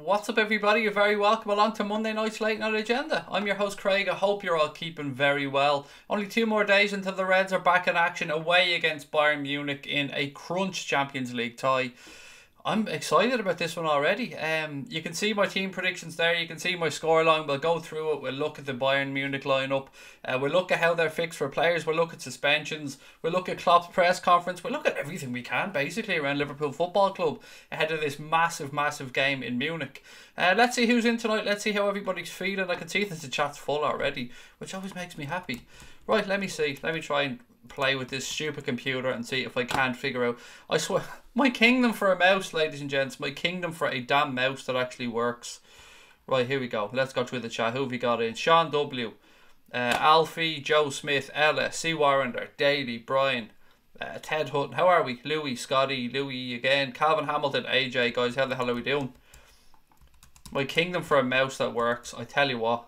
What's up, everybody? You're very welcome along to Monday night's Late Night Agenda. I'm your host Craig. I hope you're all keeping very well. Only 2 more days until the Reds are back in action away against Bayern Munich in a crunch Champions League tie. I'm excited about this one already. You can see my team predictions there. You can see my scoreline. We'll go through it. We'll look at the Bayern Munich lineup. We'll look at how they're fixed for players. We'll look at suspensions. We'll look at Klopp's press conference. We'll look at everything we can basically around Liverpool Football Club ahead of this massive game in Munich. Let's see who's in tonight. Let's see how everybody's feeling. I can see that the chat's full already, which always makes me happy. Right, let me see. Let me try and play with this stupid computer and see if I can't figure out. I swear, my kingdom for a mouse, ladies and gents. My kingdom for a damn mouse that actually works. Right, here we go. Let's go through the chat. Who have we got in? Sean W, Alfie, Joe Smith, Ella, C. Warrender, Daly, Brian, Ted Hutton. How are we? Louis, Scotty, Louis again, Calvin Hamilton, AJ. Guys, how the hell are we doing? My kingdom for a mouse that works. I tell you what.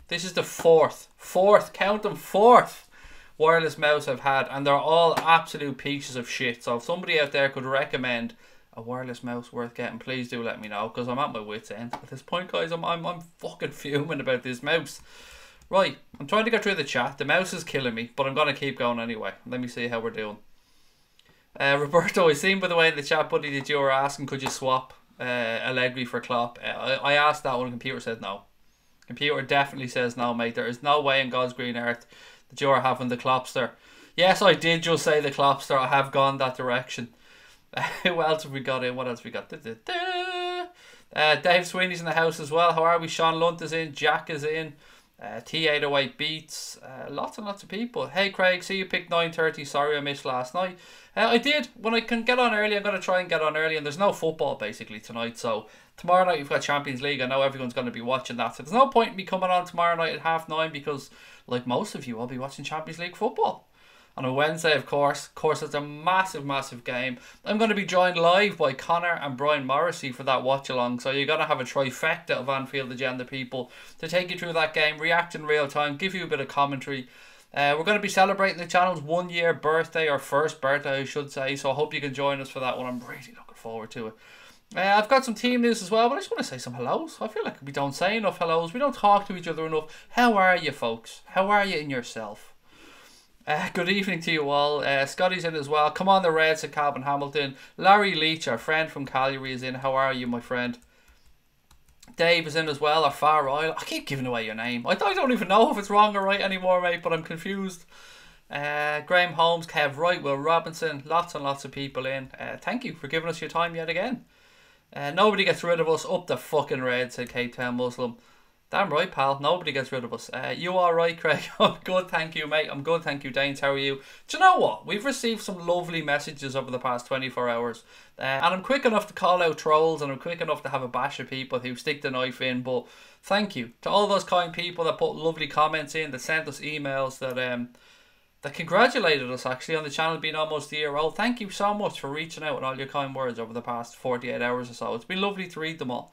This is the fourth, count them, fourth wireless mouse I've had, and they're all absolute pieces of shit. So if somebody out there could recommend a wireless mouse worth getting, please do let me know, because I'm at my wit's end at this point, guys. I'm fucking fuming about this mouse. Right, I'm trying to get through the chat. The mouse is killing me, but I'm going to keep going anyway. Let me see how we're doing. Roberto, I seen by the way in the chat, buddy, that you were asking could you swap Allegri for Klopp. I asked that one, the computer said no. Computer definitely says no, mate. There is no way in God's green earth that you're having the Klopster. Yes, I did just say the Klopster. I have gone that direction. Who else have we got in? What else have we got? Dave Sweeney's in the house as well. How are we? Sean Lunt is in. Jack is in. T808 Beats. Lots and lots of people. Hey Craig, see you picked 9:30. Sorry I missed last night. I did. When I can get on early, I'm going to try and get on early. And there's no football basically tonight. So tomorrow night you've got Champions League. I know everyone's going to be watching that. So there's no point in me coming on tomorrow night at 9:30 because, like most of you, I'll be watching Champions League football. On a Wednesday, of course. It's a massive game. I'm going to be joined live by Connor and Brian Morrissey for that watch along. So you're going to have a trifecta of Anfield Agenda people to take you through that game, react in real time, give you a bit of commentary. We're going to be celebrating the channel's 1 year birthday, or first birthday I should say. So I hope you can join us for that one. I'm really looking forward to it. I've got some team news as well, but I just want to say some hellos. I feel like we don't say enough hellos. We don't talk to each other enough. How are you, folks? How are you in yourself? Good evening to you all. Scotty's in as well. Come on the Reds, said Calvin Hamilton. Larry Leach, our friend from Calgary, is in. How are you, my friend? Dave is in as well, our Far Isle. I keep giving away your name. I don't even know if it's wrong or right anymore, mate, but I'm confused. Graham Holmes, Kev Wright, Will Robinson. Lots and lots of people in. Thank you for giving us your time yet again. Nobody gets rid of us. Up the fucking Reds, said Cape Town Muslim. Damn right, pal. Nobody gets rid of us. You alright, Craig? I'm good, thank you, mate. I'm good, thank you, Danes. How are you? Do you know what? We've received some lovely messages over the past 24 hours. And I'm quick enough to call out trolls, and I'm quick enough to have a bash of people who stick the knife in. But thank you to all those kind people that put lovely comments in, that sent us emails, that congratulated us actually on the channel being almost a year old. Thank you so much for reaching out and all your kind words over the past 48 hours or so. It's been lovely to read them all.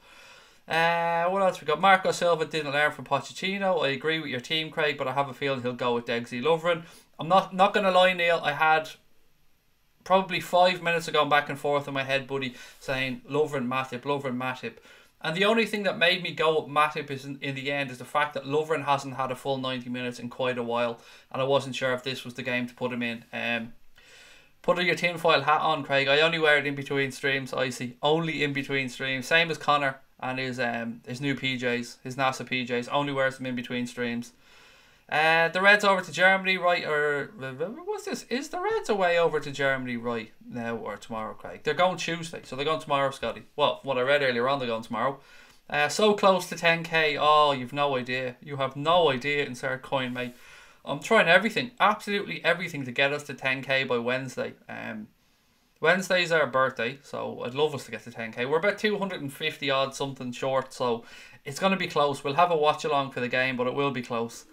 What else we got? Marco Silva didn't learn from Pochettino. I agree with your team, Craig, but I have a feeling he'll go with Degsy Lovren. I'm not going to lie, Neil. I had probably 5 minutes of going back and forth in my head, buddy, saying Lovren, Matip. And the only thing that made me go with Matip is in the end is the fact that Lovren hasn't had a full 90 minutes in quite a while, and I wasn't sure if this was the game to put him in. Put your tinfoil hat on, Craig. I only wear it in between streams, I see. Only in between streams. Same as Connor and his new PJs, his NASA PJs. Only wears them in between streams. The Reds over to Germany, right? Or what's this? Is the Reds away over to Germany right now or tomorrow, Craig? They're going Tuesday, so they're going tomorrow, Scotty. Well, what I read earlier on, they're going tomorrow. So close to 10k. Oh, you've no idea. You have no idea, insert coin, mate. I'm trying everything, absolutely everything, to get us to 10k by Wednesday. Wednesday's our birthday, so I'd love us to get to 10k. We're about 250 odd something short, so it's going to be close. We'll have a watch along for the game, but it will be close.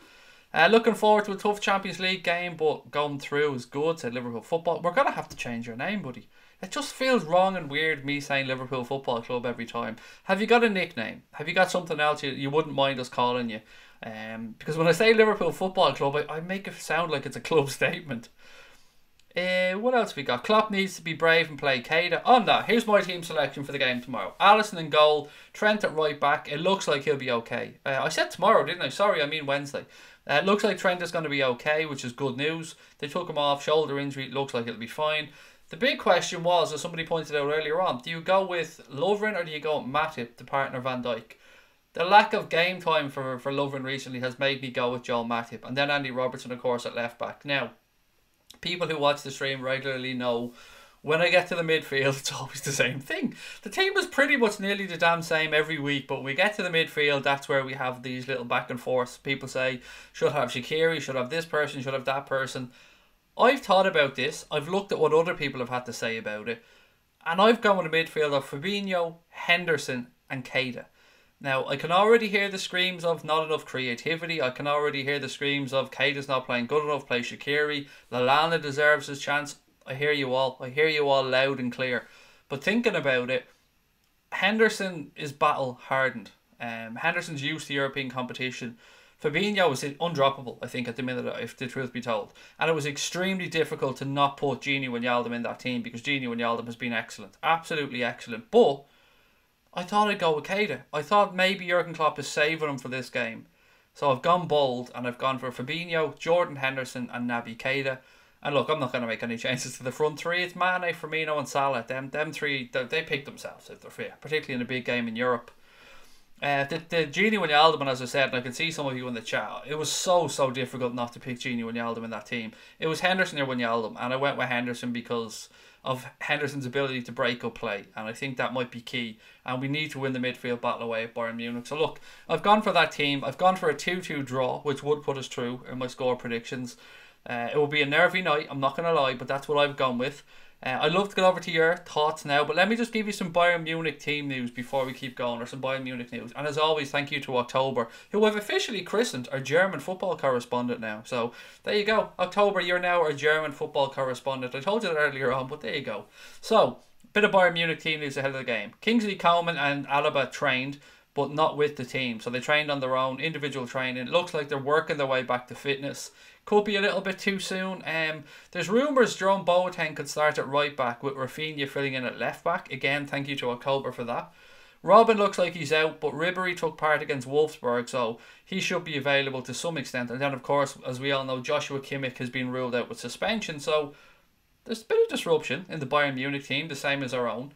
Looking forward to a tough Champions League game, but going through is good, said Liverpool Football. We're going to have to change your name, buddy. It just feels wrong and weird me saying Liverpool Football Club every time. Have you got a nickname? Have you got something else you wouldn't mind us calling you? Because when I say Liverpool Football Club, I make it sound like it's a club statement. What else we got? Klopp needs to be brave and play Keita. On that, here's my team selection for the game tomorrow. Alisson in goal, Trent at right back. It looks like he'll be okay. I said tomorrow, didn't I? Sorry, I mean Wednesday. It looks like Trent is going to be okay, which is good news. They took him off, shoulder injury. It looks like it'll be fine. The big question was, as somebody pointed out earlier on, do you go with Lovren or do you go with Matip to partner Van Dijk? The lack of game time for Lovren recently has made me go with Joel Matip. And then Andy Robertson, of course, at left back. Now, people who watch the stream regularly know when I get to the midfield, it's always the same thing. The team is pretty much nearly the damn same every week, but when we get to the midfield, that's where we have these little back and forth. People say, should have Shaqiri, should have this person, should have that person. I've thought about this. I've looked at what other people have had to say about it. And I've gone with a midfield of Fabinho, Henderson and Keita. Now, I can already hear the screams of not enough creativity. I can already hear the screams of Keita's not playing good enough, play Shaqiri. Lallana deserves his chance. I hear you all. I hear you all loud and clear. But thinking about it, Henderson is battle hardened. Henderson's used to European competition. Fabinho was undroppable, I think, at the minute, if the truth be told. And it was extremely difficult to not put Gini Wijnaldum in that team because Gini Wijnaldum has been excellent. Absolutely excellent. But I thought I'd go with Keita. I thought maybe Jurgen Klopp is saving him for this game. So I've gone bold and I've gone for Fabinho, Jordan Henderson and Naby Keita. And look, I'm not going to make any changes to the front three. It's Mane, Firmino and Salah. Them three, they pick themselves if they're fair, particularly in a big game in Europe. The Gini Wijnaldum, as I said, and I can see some of you in the chat, it was so difficult not to pick Gini Wijnaldum in that team. It was Henderson or Wijnaldum, and I went with Henderson because of Henderson's ability to break up play, and I think that might be key. And we need to win the midfield battle away at Bayern Munich. So look, I've gone for that team. I've gone for a 2-2 draw, which would put us through in my score predictions. It will be a nervy night, I'm not going to lie, but that's what I've gone with. I'd love to get over to your thoughts now, but let me just give you some Bayern Munich team news before we keep going, or some Bayern Munich news. And as always, thank you to October, who I've officially christened our German football correspondent now. So there you go, October, you're now our German football correspondent. I told you that earlier on, but there you go. So, bit of Bayern Munich team news ahead of the game. Kingsley Coman and Alaba trained, but not with the team. So they trained on their own, individual training. It looks like they're working their way back to fitness. Could be a little bit too soon. There's rumours Jerome Boateng could start at right back with Rafinha filling in at left back. Again, thank you to October for that. Robin looks like he's out, but Ribery took part against Wolfsburg, so he should be available to some extent. And then, of course, as we all know, Joshua Kimmich has been ruled out with suspension. So there's a bit of disruption in the Bayern Munich team, the same as our own.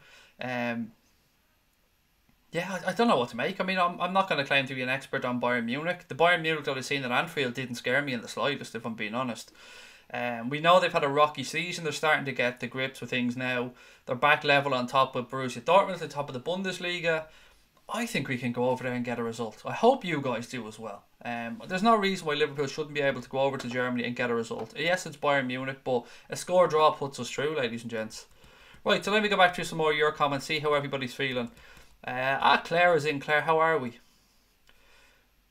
Yeah, I don't know what to make. I mean, I'm not going to claim to be an expert on Bayern Munich. The Bayern Munich that I've seen at Anfield didn't scare me in the slightest, if I'm being honest. We know they've had a rocky season. They're starting to get the grips with things now. They're back level on top with Borussia Dortmund at the top of the Bundesliga. I think we can go over there and get a result. I hope you guys do as well. There's no reason why Liverpool shouldn't be able to go over to Germany and get a result. Yes, it's Bayern Munich, but a score draw puts us through, ladies and gents. Right, so let me go back to some more of your comments, see how everybody's feeling. Claire is in. Claire, how are we?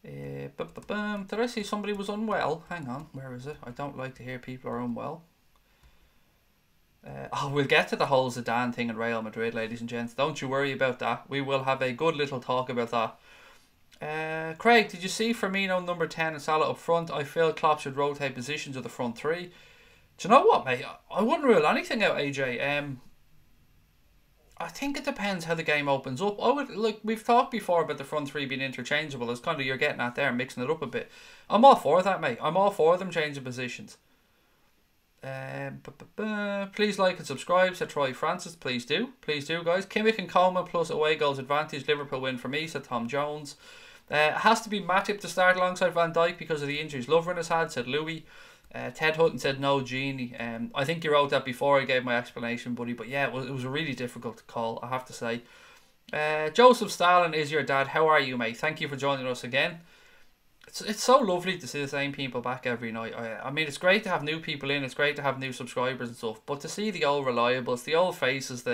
Did I see somebody was unwell? Hang on, where is it? I don't like to hear people are unwell. We'll get to the whole Zidane thing in Real Madrid, ladies and gents. Don't you worry about that. We will have a good little talk about that. Craig, did you see Firmino number 10 and Salah up front? I feel Klopp should rotate positions of the front three. Do you know what, mate? I wouldn't rule anything out, AJ. I think it depends how the game opens up. We've talked before about the front three being interchangeable. It's kind of you're getting at there, mixing it up a bit. I'm all for that, mate. I'm all for them changing positions. Please like and subscribe, said Troy Francis. Please do, guys. Kimmich and Coleman plus away goals advantage. Liverpool win for me, said Tom Jones. It has to be Matip to start alongside Van Dijk because of the injuries Lovren has had, said Louis. Ted Hutton said no Genie. I think you wrote that before I gave my explanation, buddy. But yeah, it was a really difficult call, I have to say. Joseph Stalin is your dad. How are you, mate? Thank you for joining us again. It's so lovely to see the same people back every night. I mean, it's great to have new people in. It's great to have new subscribers and stuff. But to see the old reliables, the old faces,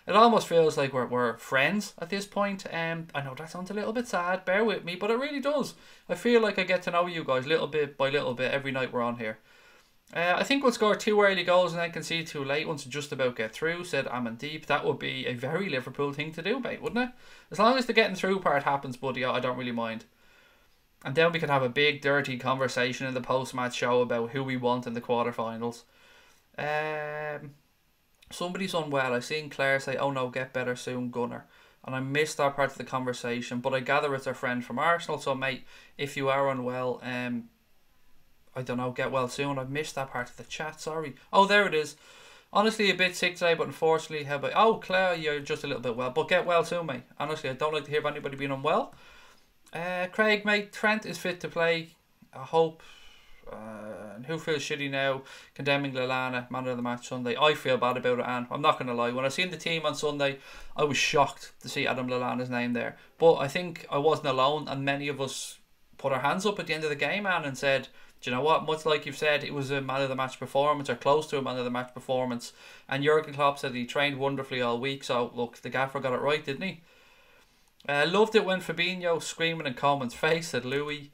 it almost feels like we're friends at this point. I know that sounds a little bit sad, bear with me, but it really does. I feel like I get to know you guys little bit by little bit every night we're on here. I think we'll score 2 early goals and then concede 2 late ones to just about get through, said Amandeep. That would be a very Liverpool thing to do, mate, wouldn't it? As long as the getting through part happens, buddy, I don't really mind. And then we can have a big dirty conversation in the post-match show about who we want in the quarterfinals. Somebody's unwell. I seen Claire say, "Oh no, get better soon, Gunner." And I missed that part of the conversation, but I gather it's a friend from Arsenal. So, mate, if you are unwell, I don't know, get well soon. I missed that part of the chat. Sorry. Oh, there it is. Honestly, a bit sick today, but unfortunately, how about... Oh, Claire, you're just a little bit well. But get well soon, mate. Honestly, I don't like to hear of anybody being unwell. Craig, mate, Trent is fit to play. I hope. And who feels shitty now? Condemning Lallana, man of the match Sunday. I feel bad about it, and I'm not going to lie. When I seen the team on Sunday, I was shocked to see Adam Lallana's name there. But I think I wasn't alone, and many of us put our hands up at the end of the game, man, and said, do you know what? Much like you've said, it was a man of the match performance, or close to a man of the match performance. And Jurgen Klopp said he trained wonderfully all week. So look, the gaffer got it right, didn't he? Loved it when Fabinho screaming in Coleman's face, said Louis.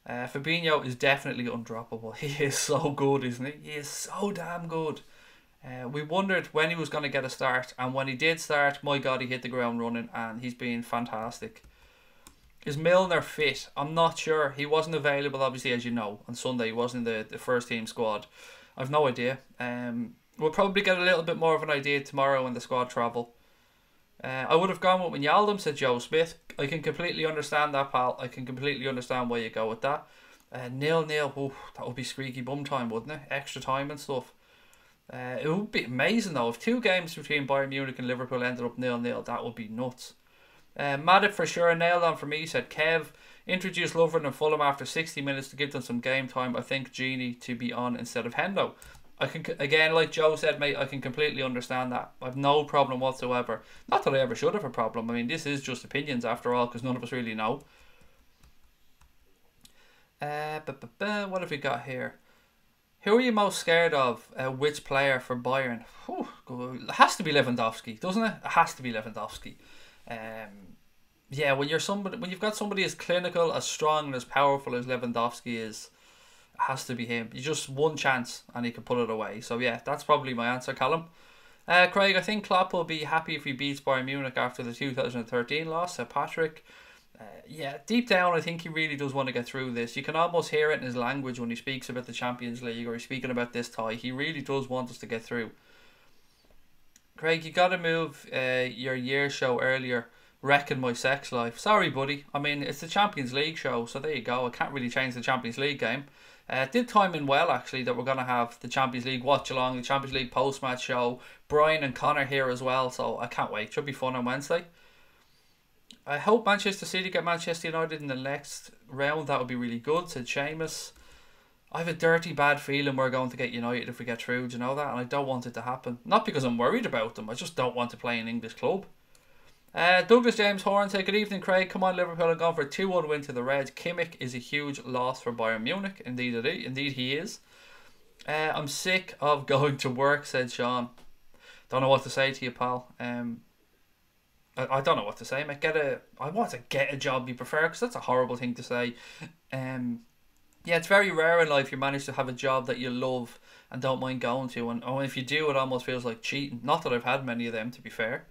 Fabinho is definitely undroppable. He is so good, isn't he? He is so damn good. We wondered when he was going to get a start, and when he did start, my God, he hit the ground running, and he's been fantastic. Is Milner fit? I'm not sure. He wasn't available, obviously, as you know, on Sunday. He wasn't in the first team squad. I've no idea. We'll probably get a little bit more of an idea tomorrow when the squad travel. I would have gone with Wijnaldum, said Joe Smith. I can completely understand that, pal. I can completely understand why you go with that. 0-0. Oh, that would be squeaky bum time, wouldn't it? Extra time and stuff. It would be amazing, though. If 2 games between Bayern Munich and Liverpool ended up 0-0, that would be nuts. Maddit for sure nailed on for me, said Kev. Introduced Lovren and Fulham after 60 minutes to give them some game time. I think Genie to be on instead of Hendo. I can, again, like Joe said, mate, I can completely understand that. I've no problem whatsoever. Not that I ever should have a problem. I mean, this is just opinions after all, because none of us really know. What have we got here? Who are you most scared of? Which player for Bayern? Whew, it has to be Lewandowski, doesn't it? It has to be Lewandowski. Yeah, when you've got somebody as clinical, as strong, and as powerful as Lewandowski is, it has to be him. You just one chance and he can put it away. So yeah, that's probably my answer, Callum. Craig, I think Klopp will be happy if he beats Bayern Munich after the 2013 loss. Patrick, yeah, deep down I think he really does want to get through this. You can almost hear it in his language when he speaks about the Champions League, or he's speaking about this tie. He really does want us to get through. Craig, you got to move your year show earlier. Wrecking my sex life. Sorry, buddy. I mean, it's the Champions League show, so there you go. I can't really change the Champions League game. Did time in well, actually, that we're going to have the Champions League watch-along, the Champions League post-match show. Brian and Connor here as well, so I can't wait. Should be fun on Wednesday. I hope Manchester City get Manchester United in the next round. That would be really good, said Seamus. I have a dirty bad feeling we're going to get United if we get through, do you know that? And I don't want it to happen. Not because I'm worried about them, I just don't want to play an English club. Douglas James Horn say, good evening, Craig. Come on, Liverpool are going for a 2-1 win to the Reds. Kimmich is a huge loss for Bayern Munich. Indeed he is. I'm sick of going to work, said Sean. Don't know what to say to you, pal. I don't know what to say, mate. I want to get a job you prefer, because that's a horrible thing to say. Yeah, it's very rare in life you manage to have a job that you love and don't mind going to. And if you do, it almost feels like cheating. Not that I've had many of them, to be fair.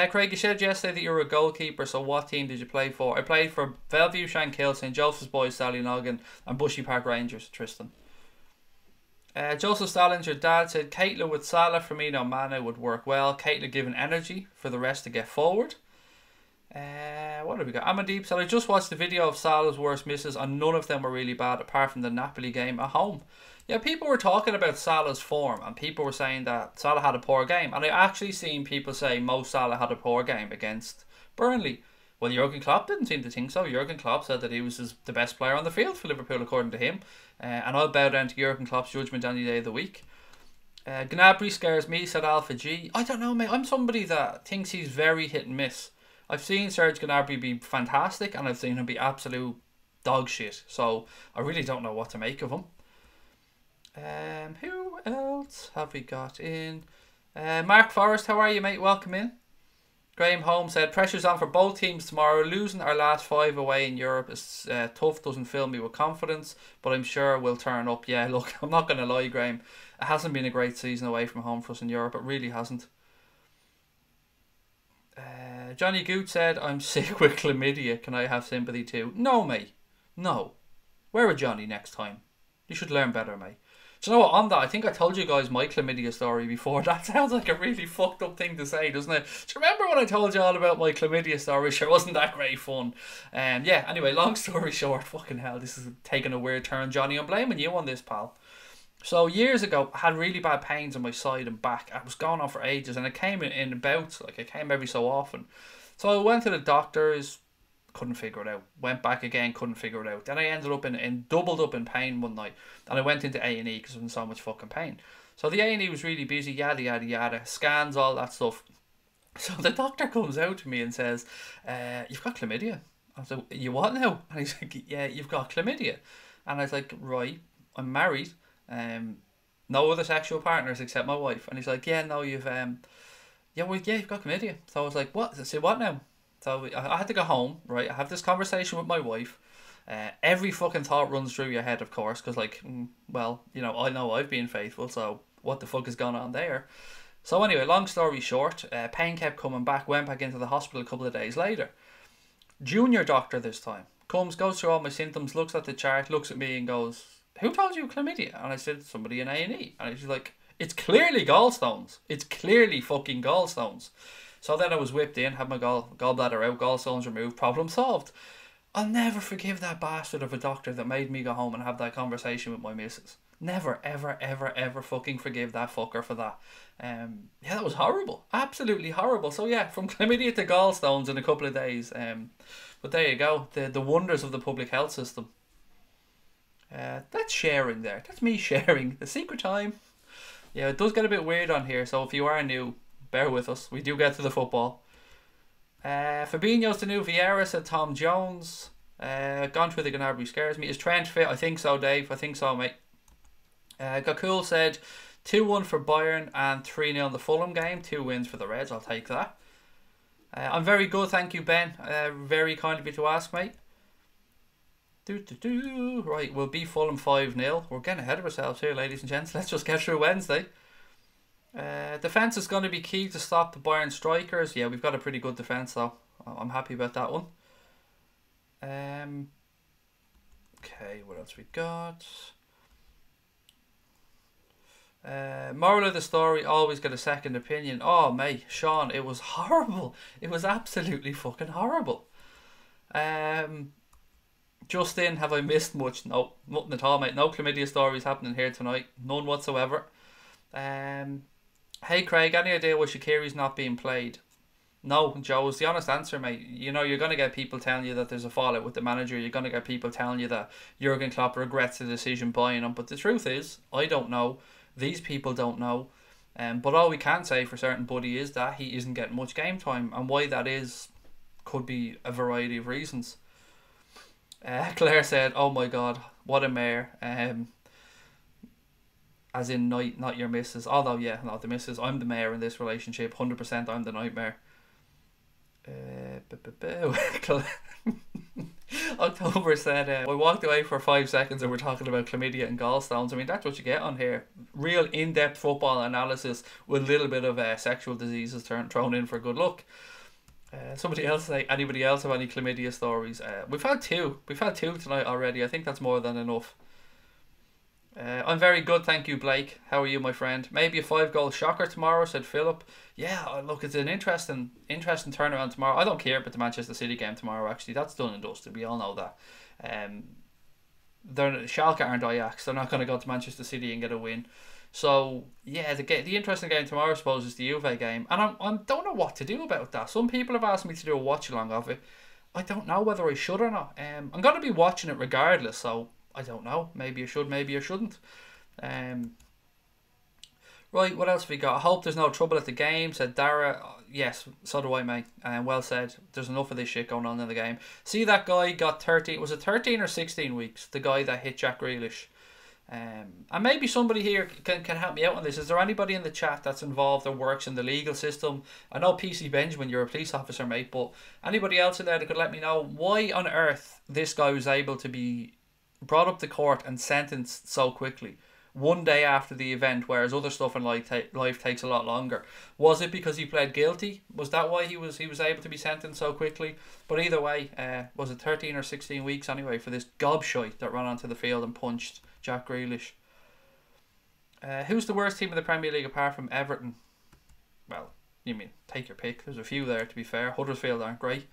Craig, you said yesterday that you were a goalkeeper, so what team did you play for? I played for Bellevue, Shankill, St Joseph's Boys, Sallynoggin, and Bushy Park Rangers, Tristan. Joseph Stallings, your dad, said Caitlin with Salah, Firmino, Mane would work well. Caitlin giving energy for the rest to get forward. What have we got? Amandeep said, I just watched the video of Salah's worst misses and none of them were really bad apart from the Napoli game at home. Yeah, people were talking about Salah's form and people were saying that Salah had a poor game, and I actually seen people say Mo Salah had a poor game against Burnley. Well, Jurgen Klopp didn't seem to think so. Jurgen Klopp said that he was the best player on the field for Liverpool according to him, and I'll bow down to Jurgen Klopp's judgment any day of the week. Gnabry scares me, said Alpha G. I don't know, mate. I'm somebody that thinks he's very hit and miss. I've seen Serge Gnabry be fantastic and I've seen him be absolute dog shit, so I really don't know what to make of him. Who else have we got in? Mark Forrest, how are you, mate? Welcome in. Graham Holmes said, pressure's on for both teams tomorrow. Losing our last 5 away in Europe is tough, doesn't fill me with confidence, but I'm sure we'll turn up. Yeah, look, I'm not going to lie, Graham. It hasn't been a great season away from home for us in Europe. It really hasn't. Johnny Goot said, I'm sick with chlamydia. Can I have sympathy too? No, mate. No. Wear a Johnny next time. You should learn better, mate. Do you know what, on that, I think I told you guys my chlamydia story before. That sounds like a really fucked up thing to say, doesn't it? Do you remember when I told you all about my chlamydia story? Sure, wasn't that great fun? Yeah, anyway, long story short, fucking hell, this is taking a weird turn, Johnny. I'm blaming you on this, pal. So years ago, I had really bad pains on my side and back. I was going on for ages, and it came in bouts. Like, it came every so often. So I went to the doctors, couldn't figure it out. Went back again, couldn't figure it out. Then I ended up in doubled up in pain one night, and I went into A&E because I was in so much fucking pain. So the A&E was really busy, yada yada yada, scans, all that stuff. So the doctor comes out to me and says, "You've got chlamydia." I was like, "You what now?" And he's like, "Yeah, you've got chlamydia." And I was like, "Right, I'm married, no other sexual partners except my wife." And he's like, "Yeah, no, you've you've got chlamydia." So I was like, "What?" I said, "What now?" So I had to go home, right? I have this conversation with my wife. Every fucking thought runs through your head, of course, because, like, well, you know I've been faithful, so what the fuck is going on there? So anyway, long story short, pain kept coming back, went back into the hospital a couple of days later. Junior doctor this time, comes, goes through all my symptoms, looks at the chart, looks at me and goes, "Who told you chlamydia?" And I said, "Somebody in A&E." And he's like, "It's clearly gallstones. It's clearly fucking gallstones." So then I was whipped in, had my gallbladder out, gallstones removed, problem solved. I'll never forgive that bastard of a doctor that made me go home and have that conversation with my missus. Never, ever, ever, ever fucking forgive that fucker for that. Yeah, that was horrible. Absolutely horrible. So yeah, from chlamydia to gallstones in a couple of days. But there you go. The wonders of the public health system. That's sharing there. That's me sharing. The secret time. Yeah, it does get a bit weird on here. So if you are new, bear with us. We do get to the football. Fabinho's the new Vieira, said Tom Jones. Gone through the Gnabry scares me. Is Trent fit? I think so, Dave. I think so, mate. Gakul said 2-1 for Bayern and 3-0 the Fulham game. 2 wins for the Reds. I'll take that. I'm very good, thank you, Ben. Very kind of you to ask, mate. Right, we'll beat Fulham 5-0. We're getting ahead of ourselves here, ladies and gents. Let's just get through Wednesday. Defence is going to be key to stop the Bayern strikers. Yeah, we've got a pretty good defence, though. I'm happy about that one. Okay, what else we got? Moral of the story, always get a second opinion. Oh, mate, Sean, it was horrible. It was absolutely fucking horrible. Justin, have I missed much? No, nothing at all, mate. No chlamydia stories happening here tonight. None whatsoever. Hey, Craig, any idea why Shaqiri's not being played? No, Joe, is the honest answer, mate. You know, you're going to get people telling you that there's a fallout with the manager. You're going to get people telling you that Jurgen Klopp regrets the decision buying him. But the truth is, I don't know. These people don't know. But all we can say for certain, Buddy, is that he isn't getting much game time. And why that is could be a variety of reasons. Claire said, "Oh my God, what a mare." As in, not your missus. Although, yeah, not the missus. I'm the mayor in this relationship. 100% I'm the nightmare. October said, I walked away for 5 seconds and we're talking about chlamydia and gallstones. I mean, that's what you get on here. Real in-depth football analysis with a little bit of sexual diseases thrown in for good luck. Somebody else say, anybody else have any chlamydia stories? We've had two tonight already. I think that's more than enough. I'm very good, thank you, Blake. How are you, my friend? Maybe a 5-goal shocker tomorrow, said Philip. Yeah, look, it's an interesting turnaround tomorrow. I don't care about the Manchester City game tomorrow, actually. That's done and dusted. We all know that. Schalke aren't Ajax. They're not going to go to Manchester City and get a win. So, yeah, the interesting game tomorrow, I suppose, is the Juve game. And I don't know what to do about that. Some people have asked me to do a watch-along of it. I don't know whether I should or not. I'm going to be watching it regardless, so I don't know. Maybe I should, maybe I shouldn't. Right, what else have we got? I hope there's no trouble at the game, said Dara. Yes, so do I, mate. Well said. There's enough of this shit going on in the game. See, that guy got 13, was it 13 or 16 weeks? The guy that hit Jack Grealish. And maybe somebody here can help me out on this. Is there anybody in the chat that's involved or works in the legal system? I know PC Benjamin, you're a police officer, mate, but anybody else in there that could let me know why on earth this guy was able to be brought up to court and sentenced so quickly, one day after the event, whereas other stuff in life takes a lot longer. Was it because he pled guilty? Was that why he was able to be sentenced so quickly? But either way, was it 13 or 16 weeks anyway for this gobshite that ran onto the field and punched Jack Grealish? Who's the worst team in the Premier League apart from Everton? Well, you mean, take your pick. There's a few there, to be fair. Huddersfield aren't great.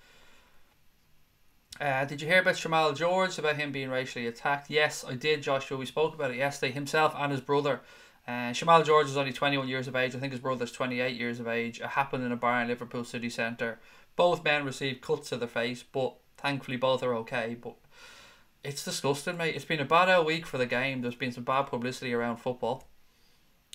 Did you hear about Shamal George, about him being racially attacked? Yes, I did, Joshua. We spoke about it yesterday. Himself and his brother. Shamal George is only 21 years of age. I think his brother's 28 years of age. It happened in a bar in Liverpool city centre. Both men received cuts to their face, but thankfully both are okay. But it's disgusting, mate. It's been a bad old week for the game. There's been some bad publicity around football.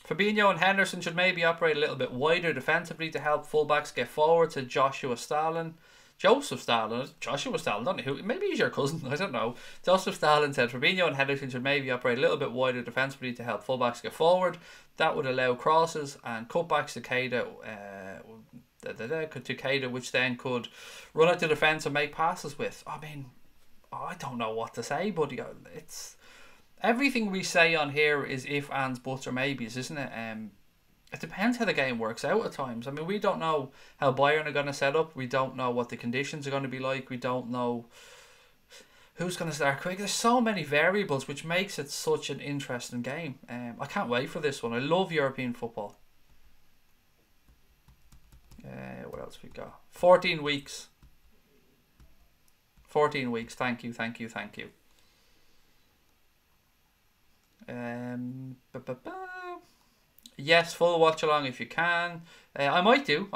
Fabinho and Henderson should maybe operate a little bit wider defensively to help fullbacks get forward, to Joshua Stalin. Joshua Stalin, don't know who, maybe he's your cousin, I don't know. Joseph Stalin said Fabinho and Henderson should maybe operate a little bit wider defensively to help fullbacks get forward. That would allow crosses and cutbacks to Keita, which then could run out the defence and make passes with. I mean, I don't know what to say, buddy. It's everything we say on here is if, ands, buts or maybes, isn't it? It depends how the game works out at times. I mean, we don't know how Bayern are going to set up. We don't know what the conditions are going to be like. We don't know who's going to start quick. There's so many variables, which makes it such an interesting game. I can't wait for this one. I love European football. What else we got? 14 weeks. 14 weeks. Thank you. Yes, full watch along if you can. I might do.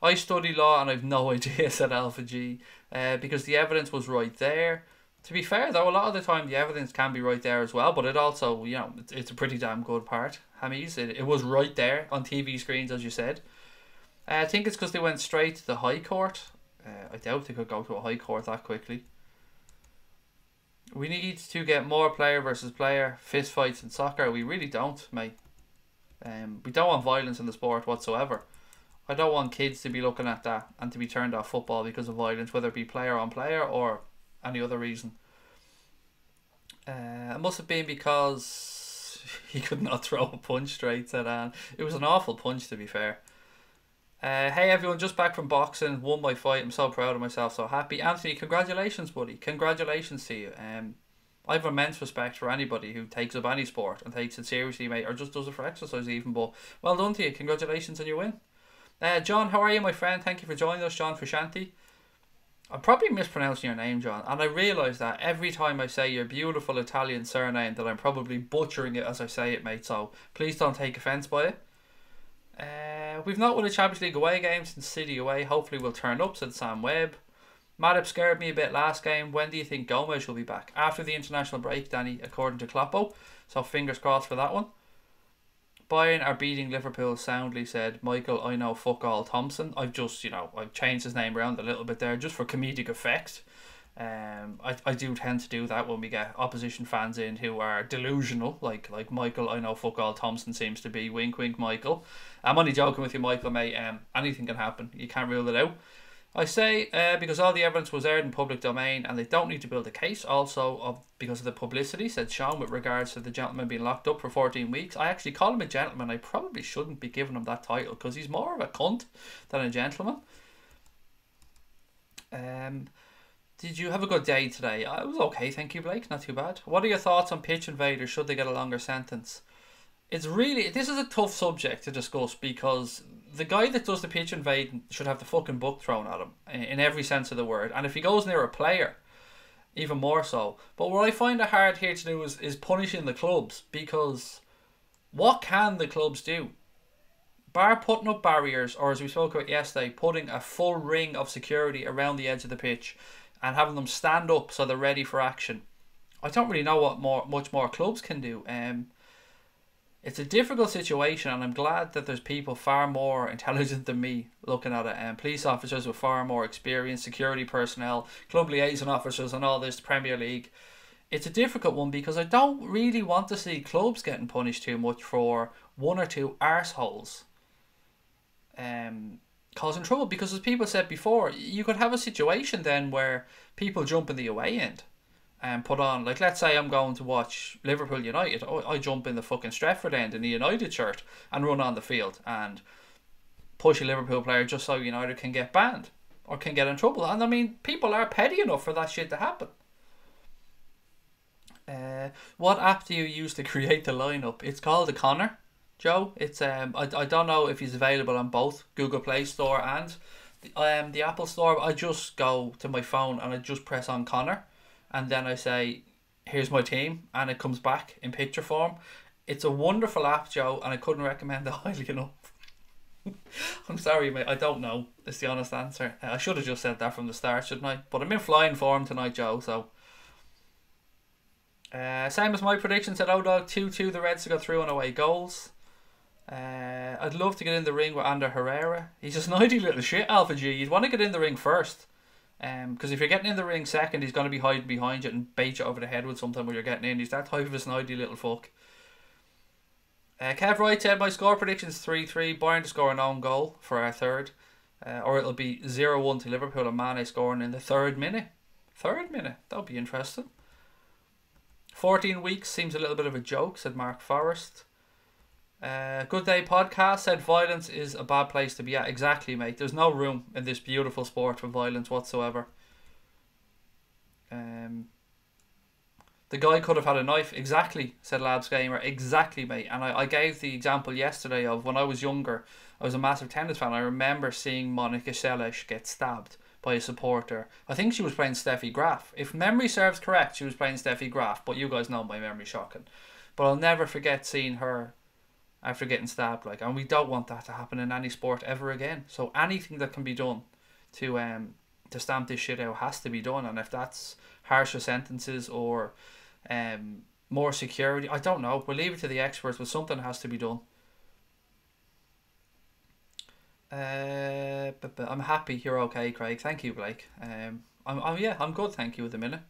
I study law and I've no idea, said Alpha G, because the evidence was right there. To be fair though, a lot of the time the evidence can be right there as well, but it also, you know, it's a pretty damn good part. Hamis, it was right there on TV screens, as you said. I think it's because they went straight to the High Court. I doubt they could go to a High Court that quickly. We need to get more player versus player fist fights in soccer. We really don't, mate. We don't want violence in the sport whatsoever. I don't want kids to be looking at that and to be turned off football because of violence, whether it be player on player or any other reason. It must have been because he could not throw a punch straight, said Anne. It was an awful punch, to be fair. Hey everyone, just back from boxing, won my fight. I'm so proud of myself, so happy. Anthony, congratulations, buddy. Congratulations to you. I have immense respect for anybody who takes up any sport and takes it seriously, mate, or just does it for exercise even. But well done to you. Congratulations on your win. John, how are you, my friend? Thank you for joining us, John Frusciante. I'm probably mispronouncing your name, John, and I realise that every time I say your beautiful Italian surname that I'm probably butchering it as I say it, mate, so please don't take offence by it. We've not won a Champions League away game since City away. Hopefully we'll turn up, said Sam Webb. Matip scared me a bit last game. When do you think Gomez will be back? After the international break, Danny, according to Kloppo. So fingers crossed for that one. Bayern are beating Liverpool soundly, said Michael, I know fuck all Thompson. I've just, I've changed his name around a little bit there just for comedic effect. I do tend to do that when we get opposition fans in who are delusional, like Michael, I know fuck all Thompson seems to be. Wink wink, Michael. I'm only joking with you, Michael, mate. Anything can happen, you can't rule it out. I say because all the evidence was aired in public domain and they don't need to build a case. Also because of the publicity, said Sean, with regards to the gentleman being locked up for 14 weeks. I actually call him a gentleman. I probably shouldn't be giving him that title because he's more of a cunt than a gentleman. Did you have a good day today? I was okay, thank you, Blake. Not too bad. What are your thoughts on pitch invaders? Should they get a longer sentence? This is a tough subject to discuss because the guy that does the pitch invading should have the fucking book thrown at him in every sense of the word. And if he goes near a player, even more so. But what I find it hard here to do is punishing the clubs, because what can the clubs do? Bar putting up barriers, or as we spoke about yesterday, putting a full ring of security around the edge of the pitch and having them stand up so they're ready for action. I don't really know what much more clubs can do. It's a difficult situation, and I'm glad that there's people far more intelligent than me looking at it. Police officers with far more experience, security personnel, club liaison officers and all this, Premier League. It's a difficult one because I don't really want to see clubs getting punished too much for one or two arseholes causing trouble. Because as people said before, you could have a situation then where people jump in the away end and put on, like, let's say I'm going to watch Liverpool United. I jump in the fucking Stretford end in the United shirt and run on the field and push a Liverpool player just so United can get banned or can get in trouble. And I mean, people are petty enough for that shit to happen. What app do you use to create the lineup? It's called the Connor, Joe. It's I don't know if he's available on both Google Play Store and the Apple Store. I just go to my phone and I just press on Connor, and then I say, "Here's my team," and it comes back in picture form. It's a wonderful app, Joe, and I couldn't recommend it highly enough. I'm sorry, mate. I don't know. That's the honest answer. I should have just said that from the start, shouldn't I? But I'm in flying form tonight, Joe. So, same as my prediction, said O-Dog 2-2 the Reds to go through on away goals. I'd love to get in the ring with Ander Herrera. He's a snidey little shit, Alpha G. You'd want to get in the ring first. Because if you're getting in the ring second, he's going to be hiding behind you and bait you over the head with something when you're getting in. He's that type of a snidey little fuck. Kev Wright said, my score prediction is 3-3. Bayern to score an own goal for our third. Or it'll be 0-1 to Liverpool and Mane scoring in the third minute. Third minute? That'll be interesting. 14 weeks seems a little bit of a joke, said Mark Forrest. Good Day Podcast said, violence is a bad place to be at. Exactly, mate. There's no room in this beautiful sport for violence whatsoever. The guy could have had a knife. Exactly, said Labs Gamer. Exactly, mate. And I gave the example yesterday of when I was younger, I was a massive tennis fan. I remember seeing Monica Seles get stabbed by a supporter. I think she was playing Steffi Graf. If memory serves correct, she was playing Steffi Graf. But you guys know my memory shocking. But I'll never forget seeing her after getting stabbed. And we don't want that to happen in any sport ever again. So anything that can be done to stamp this shit out has to be done. And if that's harsher sentences or more security, I don't know. We'll leave it to the experts, but something has to be done. But I'm happy you're okay, Craig. Thank you, Blake. I'm good, thank you at the minute.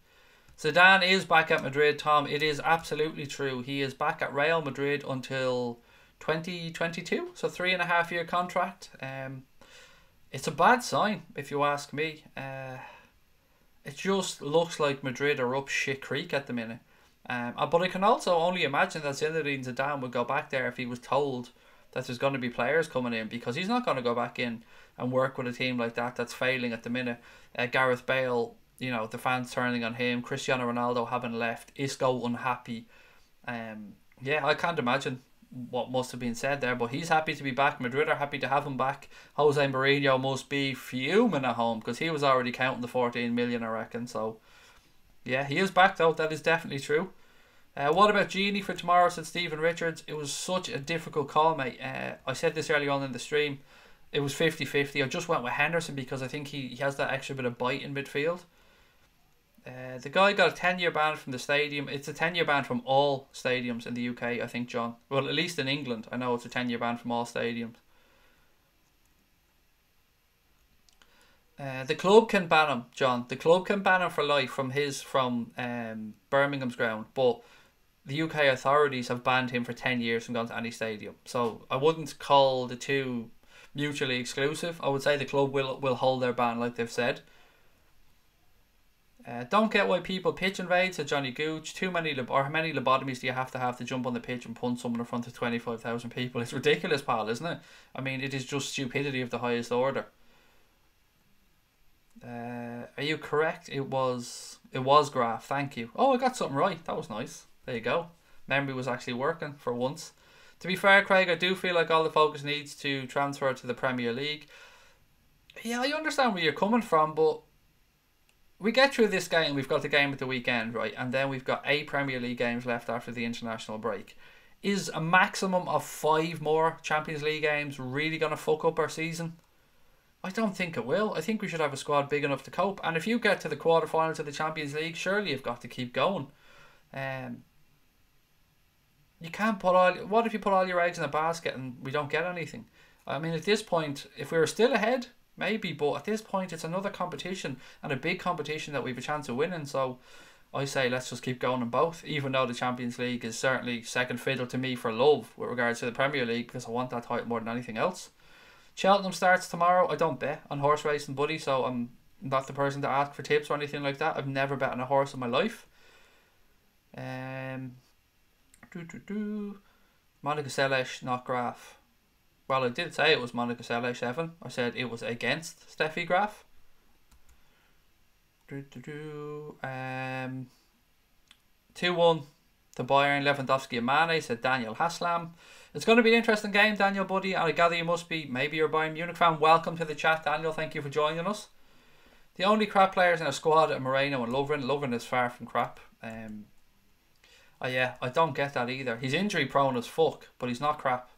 Zidane is back at Madrid, Tom. It is absolutely true. He is back at Real Madrid until 2022, so 3.5 year contract. It's a bad sign if you ask me. It just looks like Madrid are up shit creek at the minute. But I can also only imagine that Zinedine Zidane would go back there if he was told that there's going to be players coming in, because he's not going to go back in and work with a team like that that's failing at the minute. Gareth Bale, the fans turning on him, Cristiano Ronaldo having left, Isco unhappy. I can't imagine what must have been said there, but he's happy to be back. Madrid are happy to have him back. Jose Mourinho must be fuming at home because he was already counting the 14 million, I reckon. So yeah, he is back though. That is definitely true. What about Genie for tomorrow, said Stephen Richards. It was such a difficult call, mate. I said this early on in the stream. It was 50-50. I just went with Henderson because I think he has that extra bit of bite in midfield. The guy got a 10-year ban from the stadium. It's a 10-year ban from all stadiums in the UK, I think, John. Well, at least in England, I know it's a 10-year ban from all stadiums. The club can ban him, John. The club can ban him for life from Birmingham's ground, but the UK authorities have banned him for 10 years from going to any stadium. So I wouldn't call the two mutually exclusive. I would say the club will hold their ban like they've said. Don't get why people pitch invade, said Johnny Gooch. How many lobotomies do you have to jump on the pitch and punch someone in front of 25,000 people? It's ridiculous, pal, isn't it? I mean, it is just stupidity of the highest order. Are you correct? It was Graf. Thank you. Oh, I got something right. That was nice. There you go. Memory was actually working for once. To be fair, Craig, I do feel like all the focus needs to transfer to the Premier League. Yeah, I understand where you're coming from, but we get through this game. We've got the game at the weekend, right? And then we've got 8 Premier League games left after the international break. Is a maximum of 5 more Champions League games really going to fuck up our season? I don't think it will. I think we should have a squad big enough to cope. And if you get to the quarterfinals of the Champions League, surely you've got to keep going. You can't put all... What if you put all your eggs in a basket and we don't get anything? I mean, at this point, if we were still ahead, maybe. But at this point, it's another competition and a big competition that we have a chance of winning. So I say let's just keep going in both. Even though the Champions League is certainly second fiddle to me for love with regards to the Premier League, because I want that title more than anything else. Cheltenham starts tomorrow. I don't bet on horse racing, buddy, so I'm not the person to ask for tips or anything like that. I've never bet on a horse in my life. Monica Seles, not Graf. Well, I did say it was Monica Seles, Evan. I said it was against Steffi Graf. 2-1 to Bayern. Lewandowski and Mane, said Daniel Haslam. It's going to be an interesting game, Daniel, buddy. And I gather you must be, maybe you're a Bayern Munich fan. Welcome to the chat, Daniel. Thank you for joining us. The only crap players in our squad are Moreno and Lovren. Lovren is far from crap. Yeah, I don't get that either. He's injury prone as fuck, but he's not crap.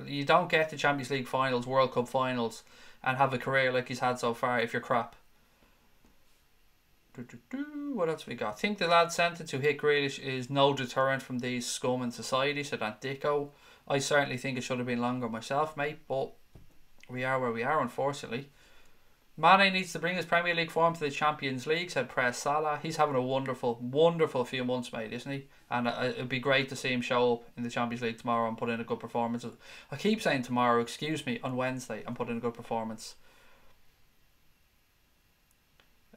You don't get to Champions League finals, World Cup finals, and have a career like he's had so far if you're crap. What else we got? I think the lad sentence who hit Grealish is no deterrent from these scum in society, said Aunt Dicko. I certainly think it should have been longer myself, mate, but we are where we are, unfortunately. Mane needs to bring his Premier League form to the Champions League, said Press Salah. He's having a wonderful, wonderful few months, mate, isn't he? And it'd be great to see him show up in the Champions League tomorrow and put in a good performance. I keep saying tomorrow, excuse me, on Wednesday, and put in a good performance.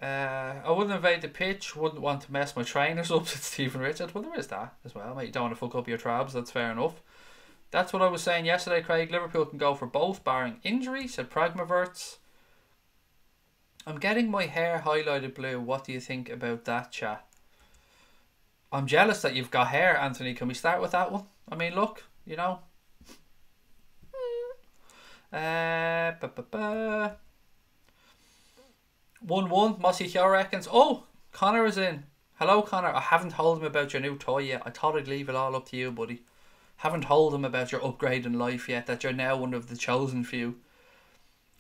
I wouldn't invade the pitch, wouldn't want to mess my trainers up, said Stephen Richard. Well, there is that as well, mate. You don't want to fuck up your trabs, that's fair enough. That's what I was saying yesterday, Craig. Liverpool can go for both, barring injury, said Pragmaverts. I'm getting my hair highlighted blue. What do you think about that, chat? I'm jealous that you've got hair, Anthony. Can we start with that one? I mean, look, you know. 1-1. Mossy Hyo reckons. Oh, Connor is in. Hello, Connor. I haven't told him about your new toy yet. I thought I'd leave it all up to you, buddy. Haven't told him about your upgrade in life yet, that you're now one of the chosen few.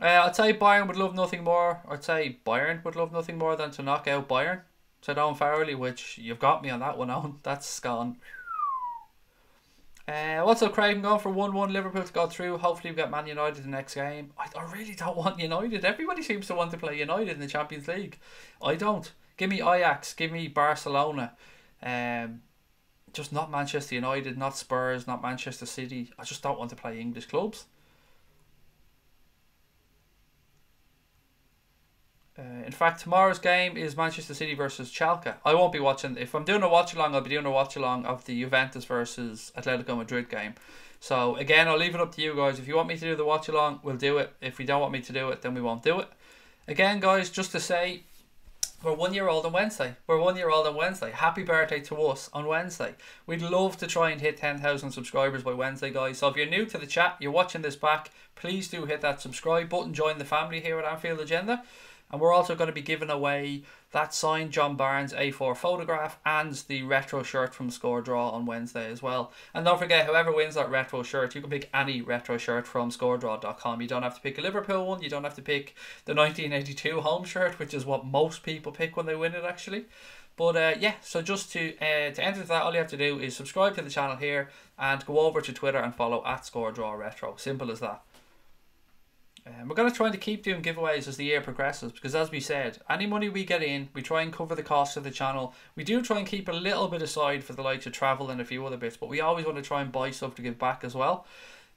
I'd say Bayern would love nothing more. I'd say Bayern would love nothing more than to knock out Bayern, said Owen Farrelly, which you've got me on that one, Owen. That's gone. What's up, Craig? I'm going for 1-1 Liverpool to go through. Hopefully we get Man United the next game. I really don't want United. Everybody seems to want to play United in the Champions League. I don't. Give me Ajax. Give me Barcelona. Just not Manchester United, not Spurs, not Manchester City. I just don't want to play English clubs. In fact, tomorrow's game is Manchester City versus Schalke. I won't be watching. If I'm doing a watch along, I'll be doing a watch along of the Juventus versus Atletico Madrid game. So again, I'll leave it up to you guys. If you want me to do the watch along, we'll do it. If you don't want me to do it, then we won't do it. Again, guys, just to say, we're 1 year old on Wednesday. We're 1 year old on Wednesday. Happy birthday to us on Wednesday. We'd love to try and hit 10,000 subscribers by Wednesday, guys. So if you're new to the chat, you're watching this back, please do hit that subscribe button. Join the family here at Anfield Agenda. And we're also going to be giving away that signed John Barnes A4 photograph and the retro shirt from Score Draw on Wednesday as well. And don't forget, whoever wins that retro shirt, you can pick any retro shirt from scoredraw.com. You don't have to pick a Liverpool one. You don't have to pick the 1982 home shirt, which is what most people pick when they win it, actually. But yeah, so just to enter that, all you have to do is subscribe to the channel here and go over to Twitter and follow at ScoreDrawRetro. Simple as that. We're going to try to keep doing giveaways as the year progresses, because as we said, any money we get in, we try and cover the cost of the channel. We do try and keep a little bit aside for the likes of travel and a few other bits, but we always want to try and buy stuff to give back as well.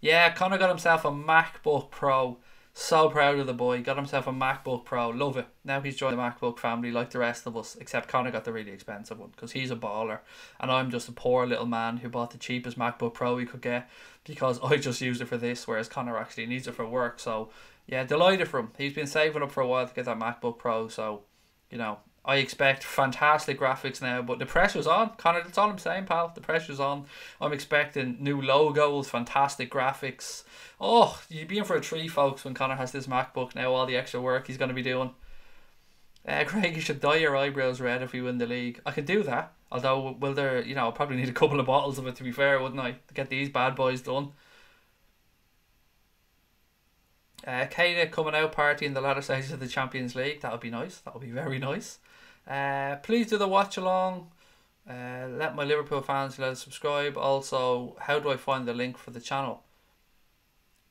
Yeah, Connor got himself a MacBook Pro. So proud of the boy. Got himself a MacBook Pro. Love it. Now he's joined the MacBook family like the rest of us, except Connor got the really expensive one because he's a baller. And I'm just a poor little man who bought the cheapest MacBook Pro he could get because I just used it for this, whereas Connor actually needs it for work. So yeah, delighted for him. He's been saving up for a while to get that MacBook Pro. So, you know, I expect fantastic graphics now, but the pressure's on. Connor, that's all I'm saying, pal. The pressure's on. I'm expecting new logos, fantastic graphics. Oh, you'd be in for a treat, folks, when Connor has this MacBook now, all the extra work he's going to be doing. Craig, you should dye your eyebrows red if we win the league. I could do that. Although, will there, you know, I'll probably need a couple of bottles of it, to be fair, wouldn't I, to get these bad boys done. Kata coming out party in the latter stages of the Champions League. That would be nice. That would be very nice. Please do the watch along. Let my Liverpool fans let us subscribe. Also, how do I find the link for the channel?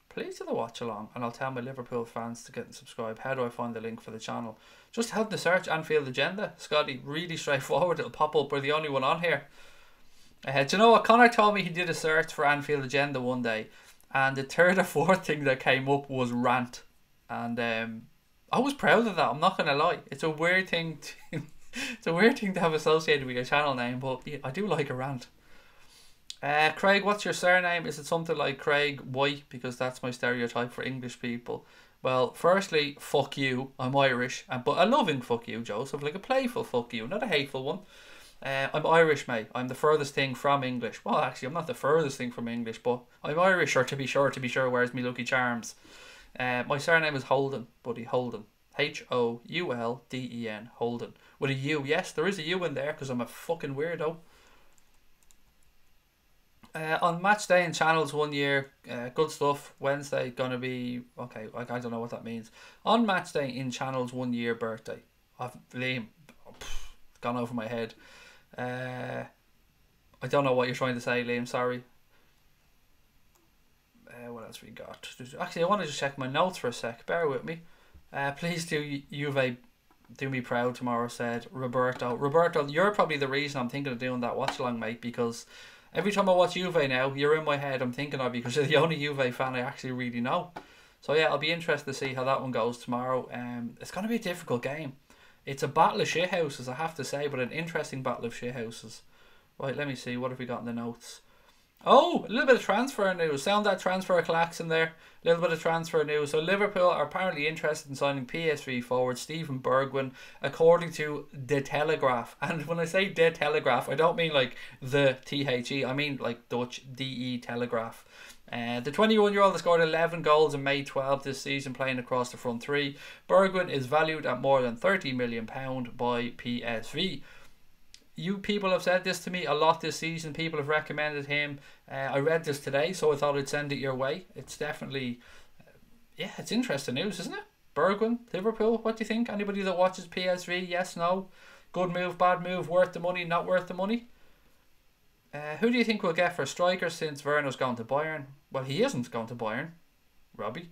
Please do the watch along, and I'll tell my Liverpool fans to get and subscribe. How do I find the link for the channel? Just help the search Anfield Agenda, Scotty. Really straightforward. It'll pop up. We're the only one on here. Do you know what? Connor told me he did a search for Anfield Agenda one day, and the third or fourth thing that came up was rant. And I was proud of that. I'm not gonna lie. It's a weird thing. It's a weird thing to have associated with your channel name, but yeah, I do like a rant. Craig, what's your surname? Is it something like Craig White? Because that's my stereotype for English people. Well, firstly, fuck you. I'm Irish, but a loving fuck you, Joseph, like a playful fuck you, not a hateful one. I'm Irish, mate. I'm the furthest thing from English. Well, actually, I'm not the furthest thing from English, but I'm Irish, or to be sure, where's me lucky charms? My surname is Holden, buddy, Holden. Houlden. Holden. With a U. Yes, there is a U in there because I'm a fucking weirdo. On match day in channels 1 year, good stuff. Wednesday gonna be okay. I don't know what that means. On match day in channels 1 year birthday. Liam, gone over my head. I don't know what you're trying to say, Liam. Sorry. What else we got? Actually, I want to just check my notes for a sec. Bear with me. Please do Juve do me proud tomorrow, said Roberto. Roberto, you're probably the reason I'm thinking of doing that watch along, mate, because every time I watch Juve now, you're in my head. I'm thinking of you because you're the only Juve fan I actually really know. So yeah, I'll be interested to see how that one goes tomorrow. It's going to be a difficult game. It's a battle of shithouses, I have to say, but an interesting battle of shithouses. Right, let me see. What have we got in the notes? Oh, a little bit of transfer news. Sound that transfer klaxon there. A little bit of transfer news. So Liverpool are apparently interested in signing PSV forward Steven Bergwijn, according to The Telegraph. And when I say The Telegraph, I don't mean like the THE. I mean like Dutch DE Telegraph. The 21-year-old has scored 11 goals and made 12 this season, playing across the front three. Bergwijn is valued at more than £30 million by PSV. You people have said this to me a lot this season. People have recommended him. I read this today, so I thought I'd send it your way. It's definitely, yeah, it's interesting news, isn't it? Bergwijn, Liverpool, what do you think? Anybody that watches PSV, yes, no? Good move, bad move, worth the money, not worth the money? Who do you think we'll get for a striker since Werner's gone to Bayern? Well, he isn't going to Bayern, Robbie.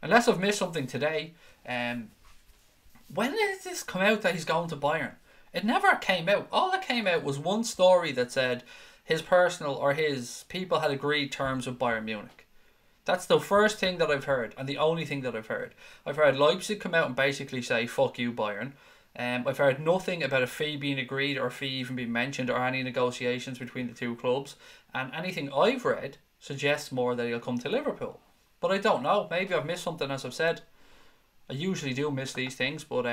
Unless I've missed something today. When did this come out that he's going to Bayern? It never came out. All that came out was one story that said his personal or his people had agreed terms with Bayern Munich. That's the first thing that I've heard and the only thing that I've heard. I've heard Leipzig come out and basically say, fuck you, Bayern. I've heard nothing about a fee being agreed or a fee even being mentioned or any negotiations between the two clubs. And anything I've read suggests more that he'll come to Liverpool. But I don't know. Maybe I've missed something, as I've said. I usually do miss these things, but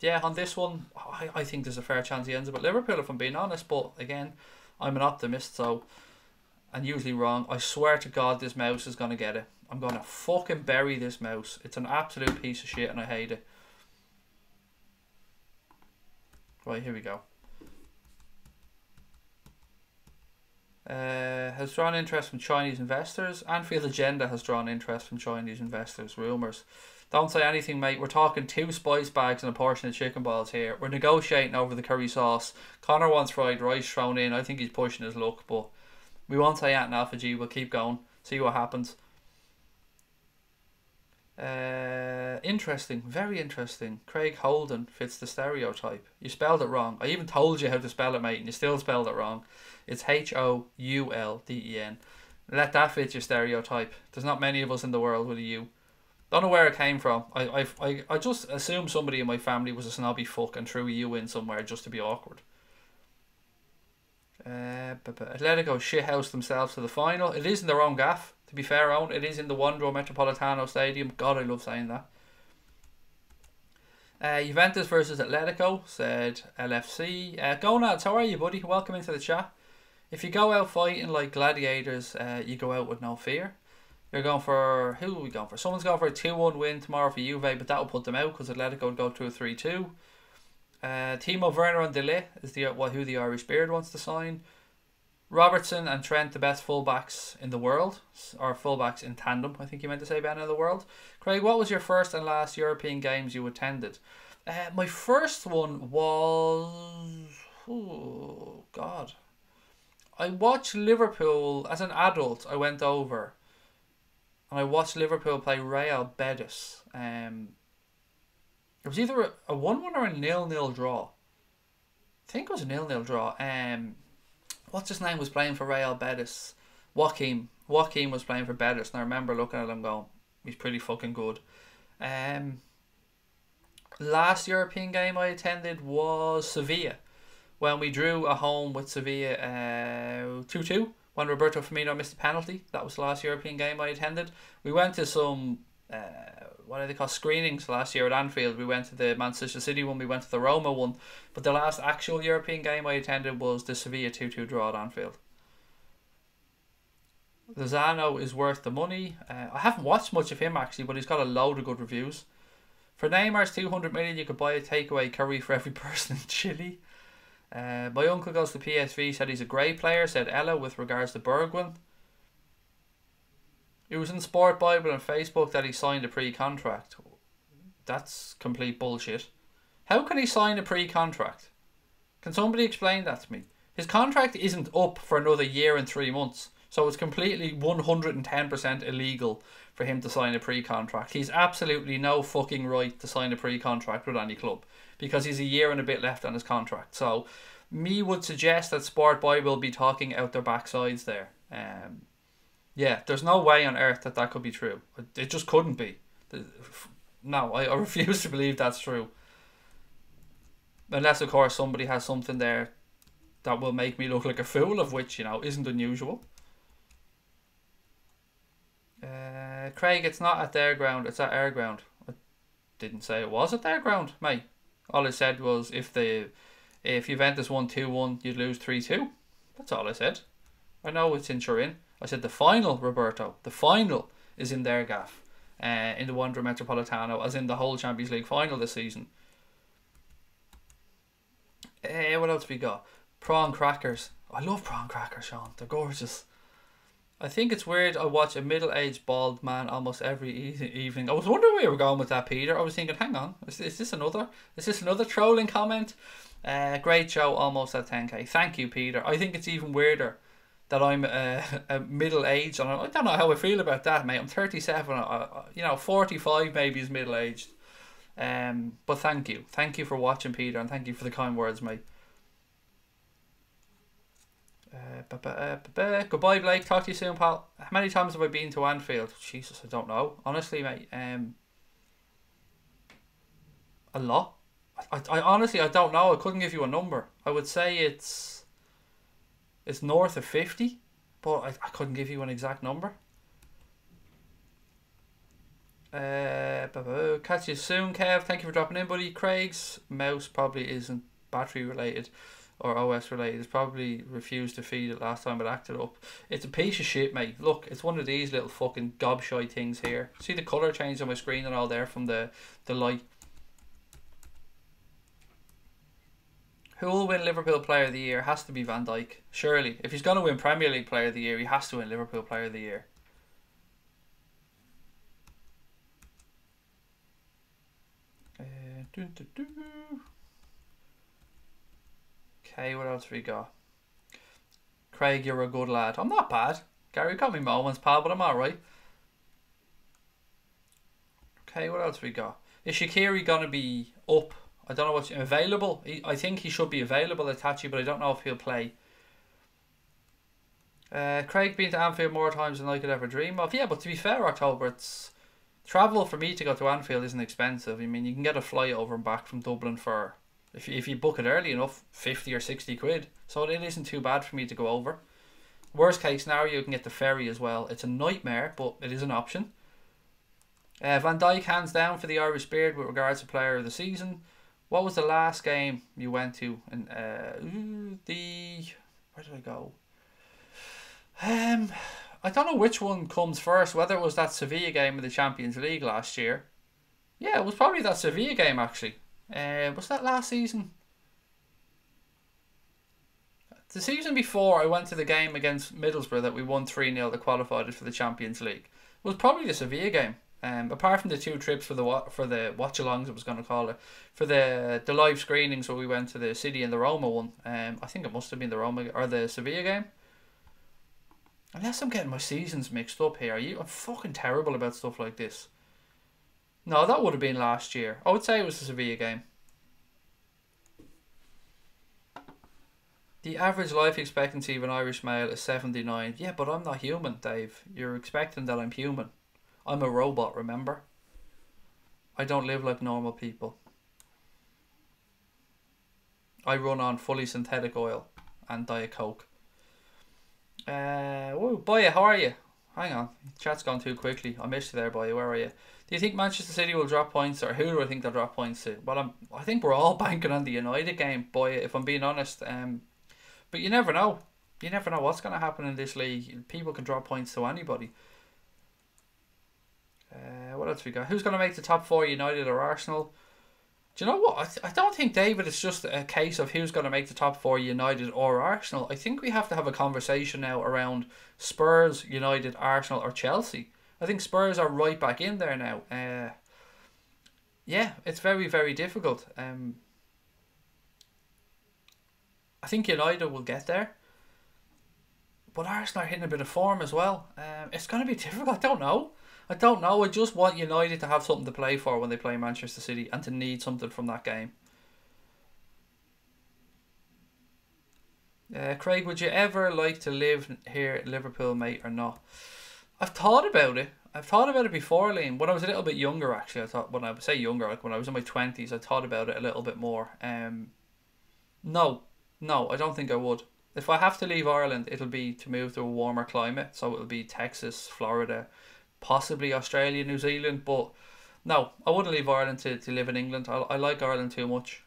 yeah, on this one, I think there's a fair chance he ends up at Liverpool, if I'm being honest. But again, I'm an optimist, so I'm usually wrong. I swear to God, this mouse is going to get it. I'm going to fucking bury this mouse. It's an absolute piece of shit and I hate it. Right, here we go. Has drawn interest from Chinese investors. Anfield Agenda has drawn interest from Chinese investors. Rumours. Don't say anything, mate. We're talking 2 spice bags and a portion of chicken balls here. We're negotiating over the curry sauce. Connor wants fried rice thrown in. I think he's pushing his luck, but we won't say that in Alpha G. We'll keep going. See what happens. Interesting. Very interesting. Craig Holden fits the stereotype. You spelled it wrong. I even told you how to spell it, mate, and you still spelled it wrong. It's Houlden. Let that fit your stereotype. There's not many of us in the world with a U. Don't know where it came from. I just assumed somebody in my family was a snobby fuck and threw a U in somewhere just to be awkward. Atletico shithoused themselves to the final. It is in their own gaff, to be fair, own. It is in the Wondro Metropolitano Stadium. God, I love saying that. Juventus versus Atletico, said LFC. Gonads, how are you, buddy? Welcome into the chat. If you go out fighting like gladiators, you go out with no fear. You're going for... Who are we going for? Someone's going for a 2-1 win tomorrow for Juve, but that'll put them out because Atletico would go to a 3-2. Timo Werner and De Ligt is who the Irish Beard wants to sign. Robertson and Trent, the best fullbacks in the world, or fullbacks in tandem, I think you meant to say, Ben, in the world. Craig, what was your first and last European games you attended? My first one was... Oh, God. I watched Liverpool as an adult. I went over and I watched Liverpool play Real Betis. It was either a 1-1 or a 0-0 draw. I think it was a 0-0 draw. What's his name was playing for Real Betis? Joaquim was playing for Betis, and I remember looking at him going, he's pretty fucking good. Last European game I attended was Sevilla, when we drew at home with Sevilla 2-2 when Roberto Firmino missed a penalty. That was the last European game I attended. We went to some what do they call, screenings last year at Anfield. We went to the Manchester City one, we went to the Roma one, but the last actual European game I attended was the Sevilla 2-2 draw at Anfield. Lozano is worth the money. I haven't watched much of him actually, but he's got a load of good reviews. For Neymar's 200 million, you could buy a takeaway curry for every person in Chile. My uncle goes to PSV, said he's a great player, said Ella with regards to Bergwijn. It was in Sport Bible and Facebook that he signed a pre-contract. That's complete bullshit. How can he sign a pre-contract? Can somebody explain that to me? His contract isn't up for another year and 3 months, so it's completely 110% illegal for him to sign a pre-contract. He's absolutely no fucking right to sign a pre-contract with any club, because he's a year and a bit left on his contract. So, me would suggest that Sport Bible will be talking out their backsides there. Yeah, there's no way on earth that could be true. It just couldn't be. No, I refuse to believe that's true. Unless, of course, somebody has something there that will make me look like a fool, of which, you know, isn't unusual. Craig, it's not at their ground, it's at our ground. I didn't say it was at their ground, mate. All I said was if Juventus won 2-1, you'd lose 3-2. That's all I said. I know it's in Turin. I said the final, Roberto, the final is in their gaff. In the Wanda Metropolitano, as in the whole Champions League final this season. What else we got? Prawn crackers. I love prawn crackers, Sean. They're gorgeous. I think it's weird I watch a middle-aged bald man almost every evening. I was wondering where you were going with that, Peter. I was thinking, hang on, is this another trolling comment? Great show, almost at 10k. Thank you, Peter. I think it's even weirder that I'm a middle-aged, and I don't know how I feel about that, mate. I'm 37. 45 maybe is middle-aged. But thank you for watching, Peter, and thank you for the kind words, mate. Goodbye, Blake. Talk to you soon, pal. How many times have I been to Anfield? Jesus, I don't know. Honestly, mate. A lot. I honestly, I don't know. I couldn't give you a number. I would say it's north of 50, but I couldn't give you an exact number. Catch you soon, Kev. Thank you for dropping in, buddy. Craig's mouse probably isn't battery related or OS related. It's probably refused to feed it last time it acted up. It's a piece of shit, mate. Look, it's one of these little fucking gobshite things here. See the colour change on my screen and all there from the light. Who will win Liverpool Player of the Year? Has to be Van Dijk. Surely. If he's going to win Premier League Player of the Year, he has to win Liverpool Player of the Year. Okay, what else have we got? Craig, you're a good lad. I'm not bad. Gary got me moments, pal, but I'm alright. Okay, what else have we got? Is Shaqiri going to be up? I don't know what's available. I think he should be available at Tachi, but I don't know if he'll play. Craig been to Anfield more times than I could ever dream of. Yeah, but to be fair, October, it's travel for me to go to Anfield isn't expensive. I mean, you can get a flight over and back from Dublin for, if you book it early enough, 50 or 60 quid. So it isn't too bad for me to go over. Worst case scenario, you can get the ferry as well. It's a nightmare, but it is an option. Van Dijk hands down for the Irish beard with regards to player of the season. What was the last game you went to? And where did I go? I don't know which one comes first. Whether it was that Sevilla game in the Champions League last year. Yeah, it was probably that Sevilla game actually. Was that last season? The season before, I went to the game against Middlesbrough that we won 3-0 that qualified us for the Champions League. It was probably the Sevilla game. Apart from the 2 trips for the watch-alongs, I was going to call it, for the live screenings where we went to the City and the Roma one. I think it must have been the Roma or the Sevilla game. Unless I'm getting my seasons mixed up here. I'm fucking terrible about stuff like this. No, that would have been last year. I would say it was the Sevilla game. The average life expectancy of an Irish male is 79. Yeah, but I'm not human, Dave. You're expecting that I'm human. I'm a robot, remember? I don't live like normal people. I run on fully synthetic oil and Diet Coke. Whoa, Boya, how are you? hang on. Chat's gone too quickly. I missed you there, boy. Where are you? Do you think Manchester City will drop points, or who do I think they'll drop points to? Well, I think we're all banking on the United game, boy, if I'm being honest. But you never know. You never know what's going to happen in this league. People can drop points to anybody. What else we got? Who's going to make the top 4, United or Arsenal? Do you know what? I don't think, David, it's just a case of who's going to make the top 4, United or Arsenal. I think we have to have a conversation now around Spurs, United, Arsenal or Chelsea. I think Spurs are right back in there now. Yeah, it's very, very difficult. I think United will get there. But Arsenal are hitting a bit of form as well. It's going to be difficult. I don't know. I just want United to have something to play for when they play Manchester City and to need something from that game. Craig, would you ever like to live here at Liverpool, mate, or not? I've thought about it. I've thought about it before, Liam. When I was a little bit younger, actually. I thought, when I say younger, like when I was in my 20s, I thought about it a little bit more. No, I don't think I would. If I have to leave Ireland, it'll be to move to a warmer climate. So it'll be Texas, Florida, possibly Australia, New Zealand. But no, I wouldn't leave Ireland to live in England. I like Ireland too much.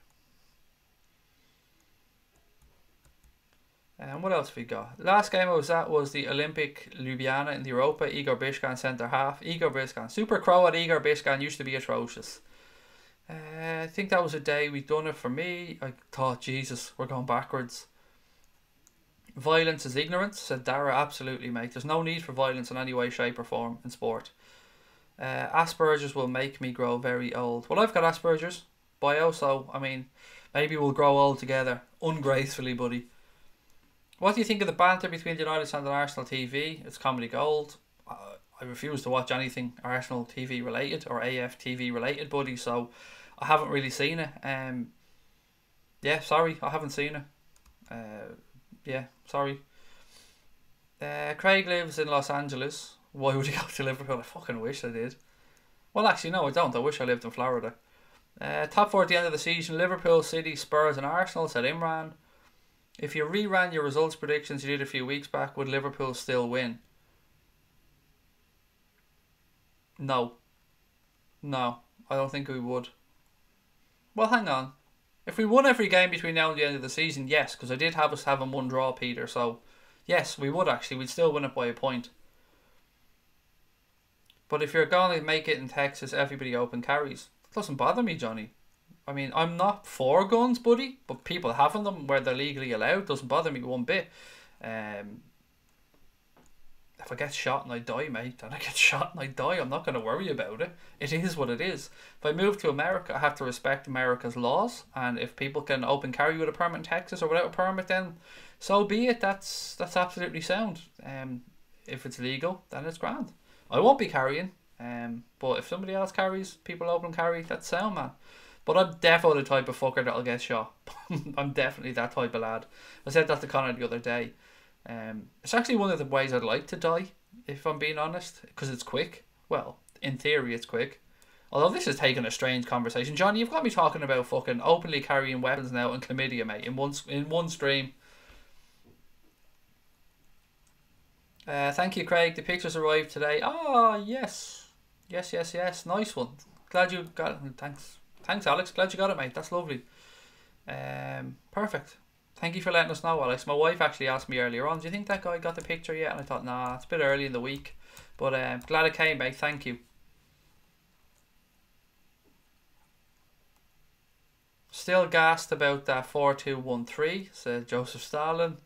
And what else have we got? Last game I was at was the Olympic Ljubljana in the Europa. Igor Biscan centre half. Igor Biscan. Super Croat Igor Biscan used to be atrocious. I think that was a day we'd done it for me. I thought, Jesus, we're going backwards. Violence is ignorance, said Dara. Absolutely, mate. There's no need for violence in any way, shape or form in sport. Asperger's will make me grow very old. Well, I've got Asperger's bio, so, I mean, maybe we'll grow old together. Ungracefully, buddy. What do you think of the banter between the United and Arsenal TV? It's comedy gold. I refuse to watch anything Arsenal TV related or AF TV related, buddy, so I haven't really seen it. Yeah, sorry, I haven't seen it. Yeah, sorry. Craig lives in Los Angeles. Why would he go to Liverpool? I fucking wish I did. Well, actually, no, I don't. I wish I lived in Florida. Top 4 at the end of the season: Liverpool, City, Spurs and Arsenal, said Imran. If you reran your results predictions you did a few weeks back, would Liverpool still win? No. No, I don't think we would. Well, hang on. If we won every game between now and the end of the season, yes, because I did have us having 1 draw, Peter. So, yes, we would actually. We'd still win it by a point. But if you're going to make it in Texas, everybody open carries. It doesn't bother me, Johnny. I mean, I'm not for guns, buddy, but people having them where they're legally allowed doesn't bother me one bit. If I get shot and I die, mate, then I get shot and I die. I'm not going to worry about it. It is what it is. If I move to America, I have to respect America's laws. And if people can open carry with a permit in Texas or without a permit, then so be it. That's absolutely sound. If it's legal, then it's grand. I won't be carrying. But if somebody else carries, people open carry, that's sound, man. But I'm definitely the type of fucker that'll get shot. I'm definitely that type of lad. I said that to Connor the other day. It's actually one of the ways I'd like to die, if I'm being honest, because it's quick. Well, in theory it's quick. Although this is taking a strange conversation. Johnny, you've got me talking about fucking openly carrying weapons now and chlamydia, mate, in one stream. Thank you, Craig. The pictures arrived today. Ah, yes. Yes. Nice one. Glad you got it. Thanks, Alex. Glad you got it, mate. That's lovely. Perfect. Thank you for letting us know, Alex. My wife actually asked me earlier on, do you think that guy got the picture yet? And I thought, nah, it's a bit early in the week. But glad it came, mate. Thank you. Still gassed about that 4-2-1-3, said Joseph Stalin.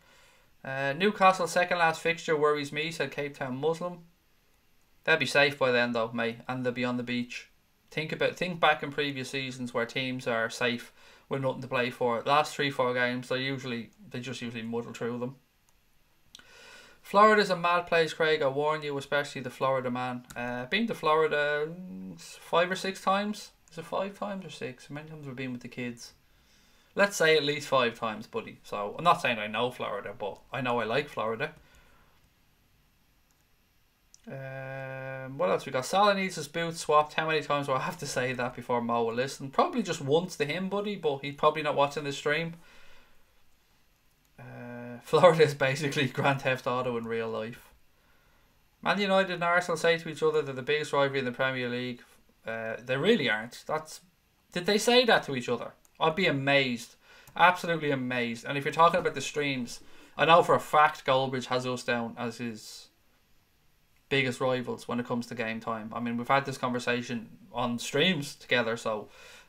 Newcastle second last fixture worries me, said Cape Town Muslim. They'll be safe by then though, mate, and they'll be on the beach. Think back in previous seasons where teams are safe with nothing to play for. Last 3-4 games, they just usually muddle through them. Florida's a mad place, Craig. I warn you, especially the Florida man. Been to Florida 5 or 6 times. Is it 5 times or 6? How many times have we been with the kids? Let's say at least 5 times, buddy. So I'm not saying I know Florida, but I know I like Florida. What else we got? Salah needs his boots swapped. How many times do I have to say that before Mo will listen? Probably just once to him, buddy, but he's probably not watching the stream. Florida is basically Grand Theft Auto in real life. Man United and Arsenal say to each other they're the biggest rivalry in the Premier League. They really aren't. Did they say that to each other? I'd be amazed. Absolutely amazed. And if you're talking about the streams, I know for a fact Goldbridge has us down as his biggest rivals when it comes to game time. I mean, we've had this conversation on streams together, so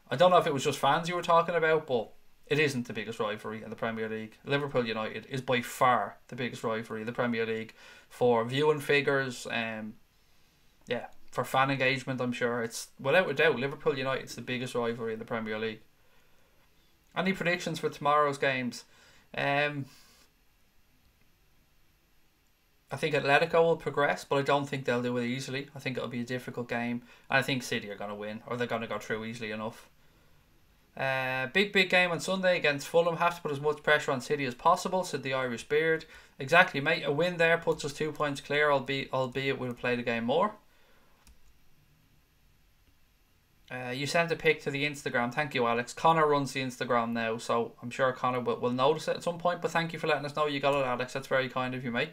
I don't know if it was just fans you were talking about, but it isn't the biggest rivalry in the Premier League. Liverpool United is by far the biggest rivalry in the Premier League for viewing figures. Yeah, for fan engagement, I'm sure it's without a doubt Liverpool United's the biggest rivalry in the Premier League. Any predictions for tomorrow's games? I think Atletico will progress, but I don't think they'll do it easily. I think it'll be a difficult game. And I think City are going to win, or they're going to go through easily enough. Big game on Sunday against Fulham. Have to put as much pressure on City as possible, said the Irish Beard. Exactly, mate. A win there puts us 2 points clear, albeit we'll play the game more. You sent a pic to the Instagram. Thank you, Alex. Connor runs the Instagram now, so I'm sure Connor will notice it at some point. But thank you for letting us know you got it, Alex. That's very kind of you, mate.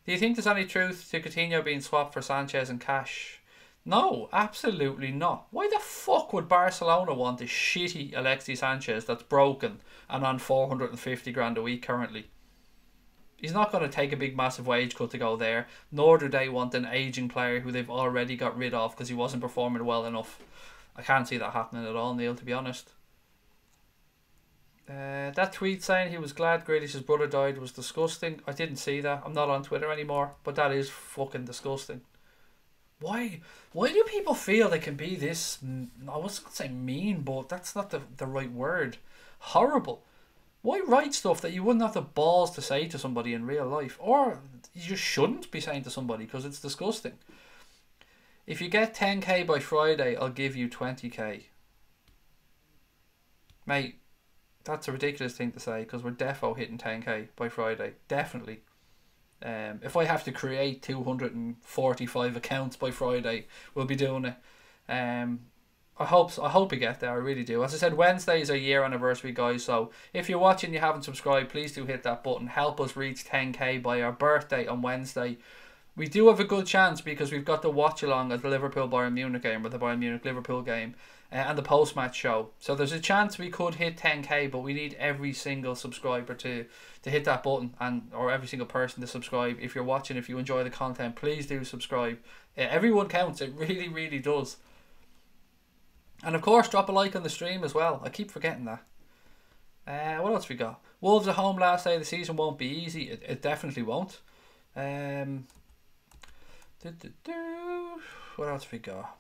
Do you think there's any truth to Coutinho being swapped for Sanchez and cash? No, absolutely not. Why the fuck would Barcelona want a shitty Alexis Sanchez that's broken and on 450 grand a week currently? He's not going to take a big massive wage cut to go there, nor do they want an aging player who they've already got rid of because he wasn't performing well enough. I can't see that happening at all, Neil, to be honest. That tweet saying he was glad Grealish's brother died was disgusting. I didn't see that. I'm not on Twitter anymore, but that is fucking disgusting. Why do people feel they can be this, I wasn't going to say mean, but that's not the right word. Horrible. Why write stuff that you wouldn't have the balls to say to somebody in real life? Or you just shouldn't be saying to somebody because it's disgusting. If you get 10k by Friday, I'll give you 20k. Mate, that's a ridiculous thing to say because we're defo hitting 10k by Friday. Definitely. If I have to create 245 accounts by Friday, we'll be doing it. I hope we get there. I really do. As I said, Wednesday is our year anniversary, guys. So if you're watching and you haven't subscribed, please do hit that button. Help us reach 10k by our birthday on Wednesday. We do have a good chance because we've got the watch along at the Liverpool Bayern Munich game, or the Bayern Munich Liverpool game, and the post match show. So there's a chance we could hit 10k, but we need every single subscriber to hit that button, or every single person to subscribe. If you're watching, if you enjoy the content, please do subscribe. Everyone counts. It really, really does. And of course, drop a like on the stream as well. I keep forgetting that. What else we got? Wolves at home last day of the season won't be easy. It definitely won't. What else we got?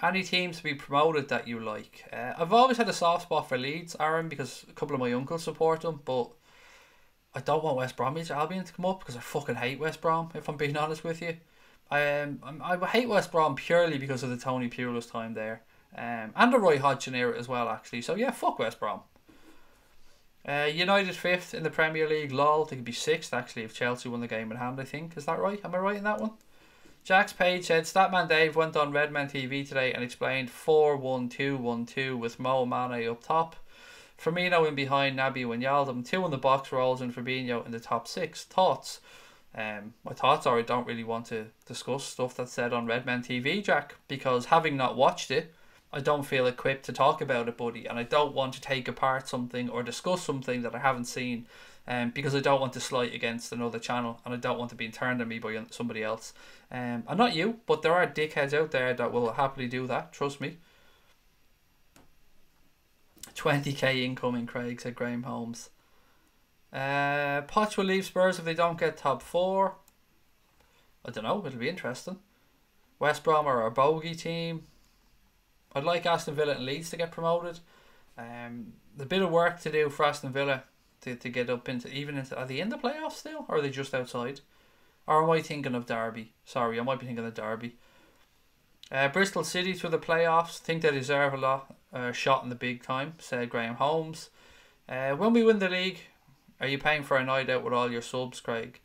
Any teams to be promoted that you like? I've always had a soft spot for Leeds, Aaron, because a couple of my uncles support them, but I don't want West Bromwich Albion to come up because I fucking hate West Brom, if I'm being honest with you. I hate West Brom purely because of the Tony Pulis time there. And the Roy Hodgson era as well, actually. So yeah, fuck West Brom. United 5th in the Premier League, lol. They could be 6th actually if Chelsea won the game in hand, I think. Is that right? Am I right in that one? Jack's Page said Statman Dave went on Redman TV today and explained 4-1-2-1-2 with Mo Mane up top, Firmino in behind, Naby Wijnaldum, 2 in the box rolls, and Fabinho in the top 6. Thoughts? My thoughts are I don't really want to discuss stuff that's said on Redman TV, Jack, because having not watched it, I don't feel equipped to talk about it, buddy, and I don't want to take apart something or discuss something that I haven't seen, because I don't want to slight against another channel, and I don't want to be turned on me by somebody else. And not you, but there are dickheads out there that will happily do that, trust me. 20k incoming, Craig, said Graham Holmes. Poch will leave Spurs if they don't get top 4. I don't know, it'll be interesting. West Brom are our bogey team. I'd like Aston Villa and Leeds to get promoted. The bit of work to do for Aston Villa to get up into, are they in the playoffs still, or are they just outside? Or am I thinking of Derby? Sorry, I might be thinking of Derby. Bristol City through the playoffs. Think they deserve a lot shot in the big time, said Graham Holmes. When we win the league, are you paying for a night out with all your subs, Craig?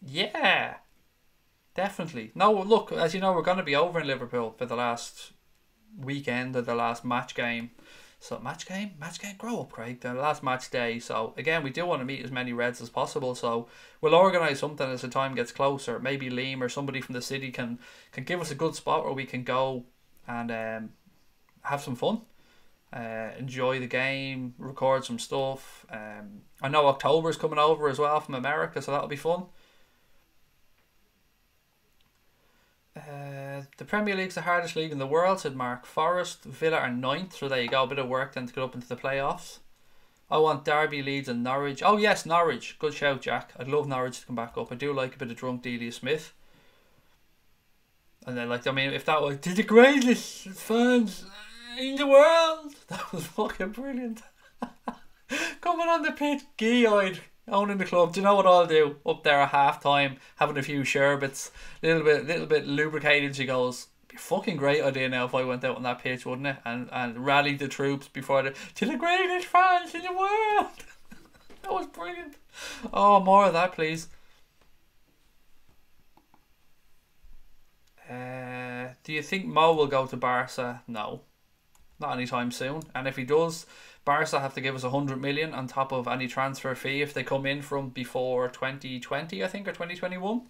Yeah, definitely. No, look, as you know, we're going to be over in Liverpool for the last weekend or the last match game. So match game, grow up, Craig. The last match day. So again, we do want to meet as many Reds as possible. So we'll organise something as the time gets closer. Maybe Liam or somebody from the city can give us a good spot where we can go and have some fun. Enjoy the game, record some stuff. I know October's coming over as well from America, so that'll be fun. The Premier League's the hardest league in the world, said Mark. Forest, Villa are 9th, so there you go. A bit of work then to get up into the playoffs. I want Derby, Leeds and Norwich. Oh yes, Norwich. Good shout, Jack. I'd love Norwich to come back up. I do like a bit of drunk Delia Smith. And then, like, I mean, if that was the greatest fans in the world, that was fucking brilliant. Coming on the pitch, gee-eyed, owning the club. Do you know what I'll do? Up there at half time, having a few sherbets, little bit lubricated. She goes, be a fucking great idea now if I went out on that pitch, wouldn't it? And rallied the troops before to the greatest fans in the world. That was brilliant. Oh, more of that, please. Do you think Mo will go to Barca? No, not anytime soon. And if he does, Barca have to give us 100 million on top of any transfer fee if they come in from before 2020, I think, or 2021.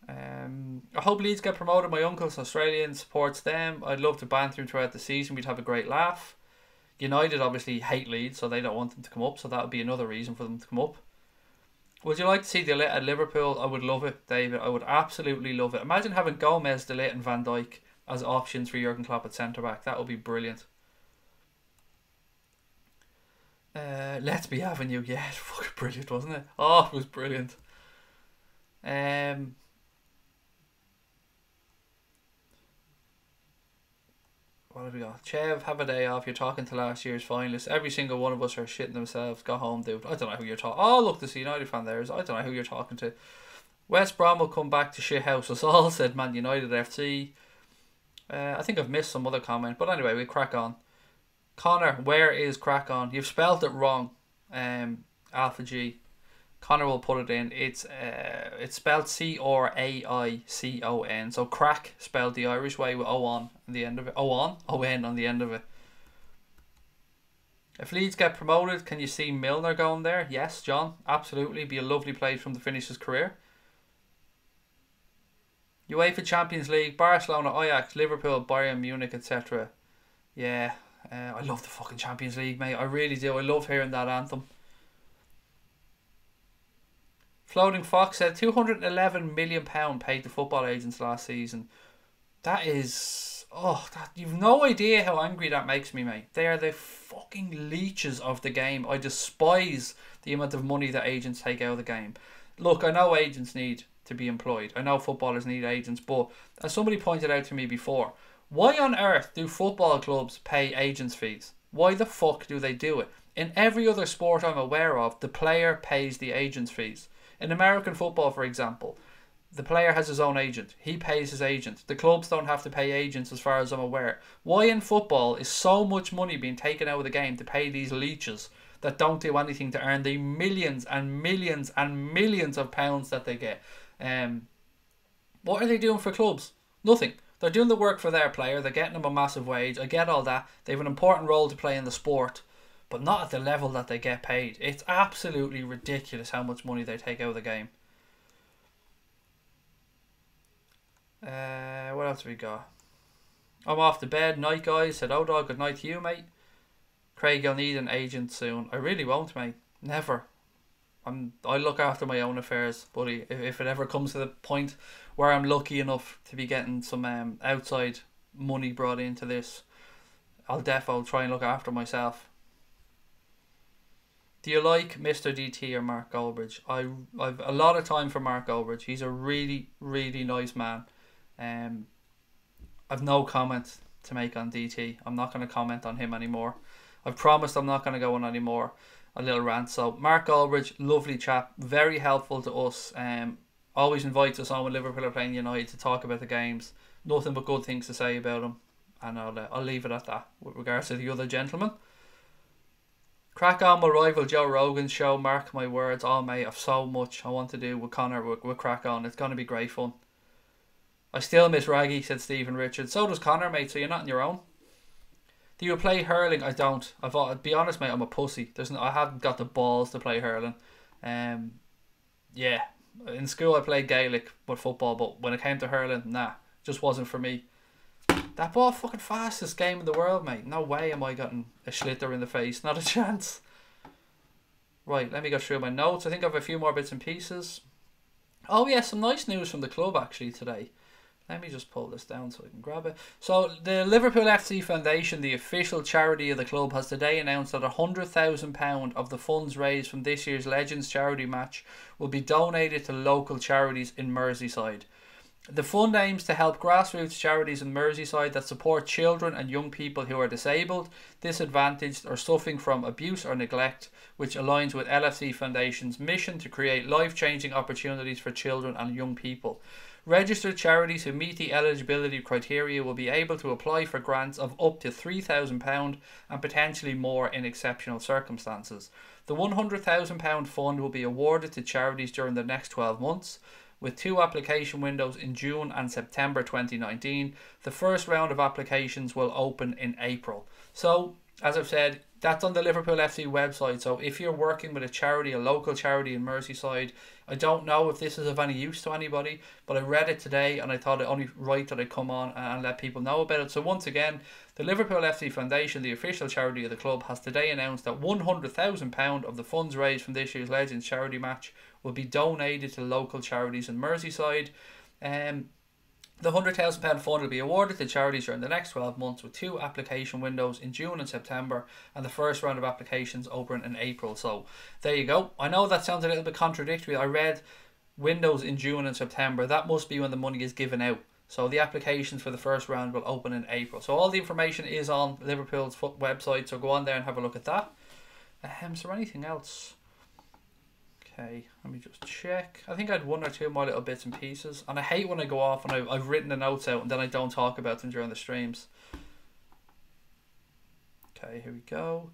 I hope Leeds get promoted. My uncle's Australian, supports them. I'd love to banter him throughout the season. We'd have a great laugh. United obviously hate Leeds, so they don't want them to come up, so that would be another reason for them to come up. Would you like to see De Ligt at Liverpool? I would love it, David. I would absolutely love it. Imagine having Gomez, De Ligt and Van Dijk as options for Jurgen Klopp at centre-back. That would be brilliant. Let's Be Having You. Yeah, it's fucking brilliant, wasn't it? Oh, it was brilliant. What have we got? Chev, have a day off. You're talking to last year's finalists. Every single one of us are shitting themselves. Go home, dude. I don't know who you're talking. Oh, look, there's a United fan there. I don't know who you're talking to. West Brom will come back to shithouse us all, said Man United FC. I think I've missed some other comment, but anyway, we'll crack on. Connor, where is crack on? You've spelled it wrong. Alpha G. Connor will put it in. It's spelled Craicon. So crack spelled the Irish way with O on the end of it. O-N on the end of it. If Leeds get promoted, can you see Milner going there? Yes, John. Absolutely. Be a lovely place from to finish his career. UEFA Champions League, Barcelona, Ajax, Liverpool, Bayern Munich, etc. Yeah, I love the fucking Champions League, mate. I really do. I love hearing that anthem. Floating Fox said £211 million paid to football agents last season. That is... Oh, you've no idea how angry that makes me, mate. They are the fucking leeches of the game. I despise the amount of money that agents take out of the game. Look, I know agents need to be employed. I know footballers need agents, but as somebody pointed out to me before, why on earth do football clubs pay agents' fees? Why the fuck do they do it? In every other sport I'm aware of, the player pays the agent's fees. In American football, for example, the player has his own agent. He pays his agent. The clubs don't have to pay agents as far as I'm aware. Why in football is so much money being taken out of the game to pay these leeches that don't do anything to earn the millions and millions and millions of pounds that they get? What are they doing for clubs? Nothing. They're doing the work for their player. They're getting them a massive wage. I get all that. They have an important role to play in the sport, but not at the level that they get paid. It's absolutely ridiculous how much money they take out of the game. What else have we got? I'm off to bed. Night, guys. Said dog. Good night to you, mate. Craig, you'll need an agent soon. I really won't, mate. Never. I look after my own affairs, buddy. If it ever comes to the point where I'm lucky enough to be getting some outside money brought into this, I'll defo try and look after myself. Do you like Mr. DT or Mark Goldbridge? I've a lot of time for Mark Goldbridge. He's a really, really nice man. I've no comment to make on DT. I'm not going to comment on him anymore. I've promised I'm not going to go on anymore. A little rant. So Mark Goldbridge, lovely chap, very helpful to us. Always invites us on when Liverpool are playing United to talk about the games. Nothing but good things to say about him, and I'll leave it at that. With regards to the other gentleman, crack on my rival Joe Rogan's show. Mark my words. Oh mate, I've so much I want to do with Connor. We'll crack on. It's going to be great fun. I still miss Raggy, said Stephen Richards. So does Connor, mate. So you're not on your own. Do you play hurling? I don't. I'll be honest, mate. I'm a pussy. I haven't got the balls to play hurling. Yeah. In school, I played Gaelic, but football. But when it came to hurling, nah, just wasn't for me. That ball fucking fastest game in the world, mate. No way am I getting a schlitter in the face. Not a chance. Right, let me go through my notes. I think I have a few more bits and pieces. Oh yeah, some nice news from the club actually today. Let me just pull this down so I can grab it. So the Liverpool FC Foundation, the official charity of the club, has today announced that £100,000 of the funds raised from this year's Legends charity match will be donated to local charities in Merseyside. The fund aims to help grassroots charities in Merseyside that support children and young people who are disabled, disadvantaged or suffering from abuse or neglect, which aligns with LFC Foundation's mission to create life-changing opportunities for children and young people. Registered charities who meet the eligibility criteria will be able to apply for grants of up to £3,000 and potentially more in exceptional circumstances. The £100,000 fund will be awarded to charities during the next 12 months, with 2 application windows in June and September 2019. The first round of applications will open in April. So, as I've said, that's on the Liverpool FC website. So if you're working with a charity, a local charity in Merseyside, I don't know if this is of any use to anybody, but I read it today and I thought it only right that I come on and let people know about it. So once again, the Liverpool FC Foundation, the official charity of the club, has today announced that £100,000 of the funds raised from this year's Legends charity match will be donated to local charities in Merseyside. The £100,000 fund will be awarded to charities during the next 12 months, with 2 application windows in June and September, and the first round of applications open in April. So there you go. I know that sounds a little bit contradictory. I read windows in June and September. That must be when the money is given out. So the applications for the first round will open in April. So all the information is on Liverpool's website, so go on there and have a look at that. Is there anything else? Okay, let me just check. I think I had 1 or 2 more little bits and pieces. And I hate when I go off and I've written the notes out and then I don't talk about them during the streams. Okay, here we go.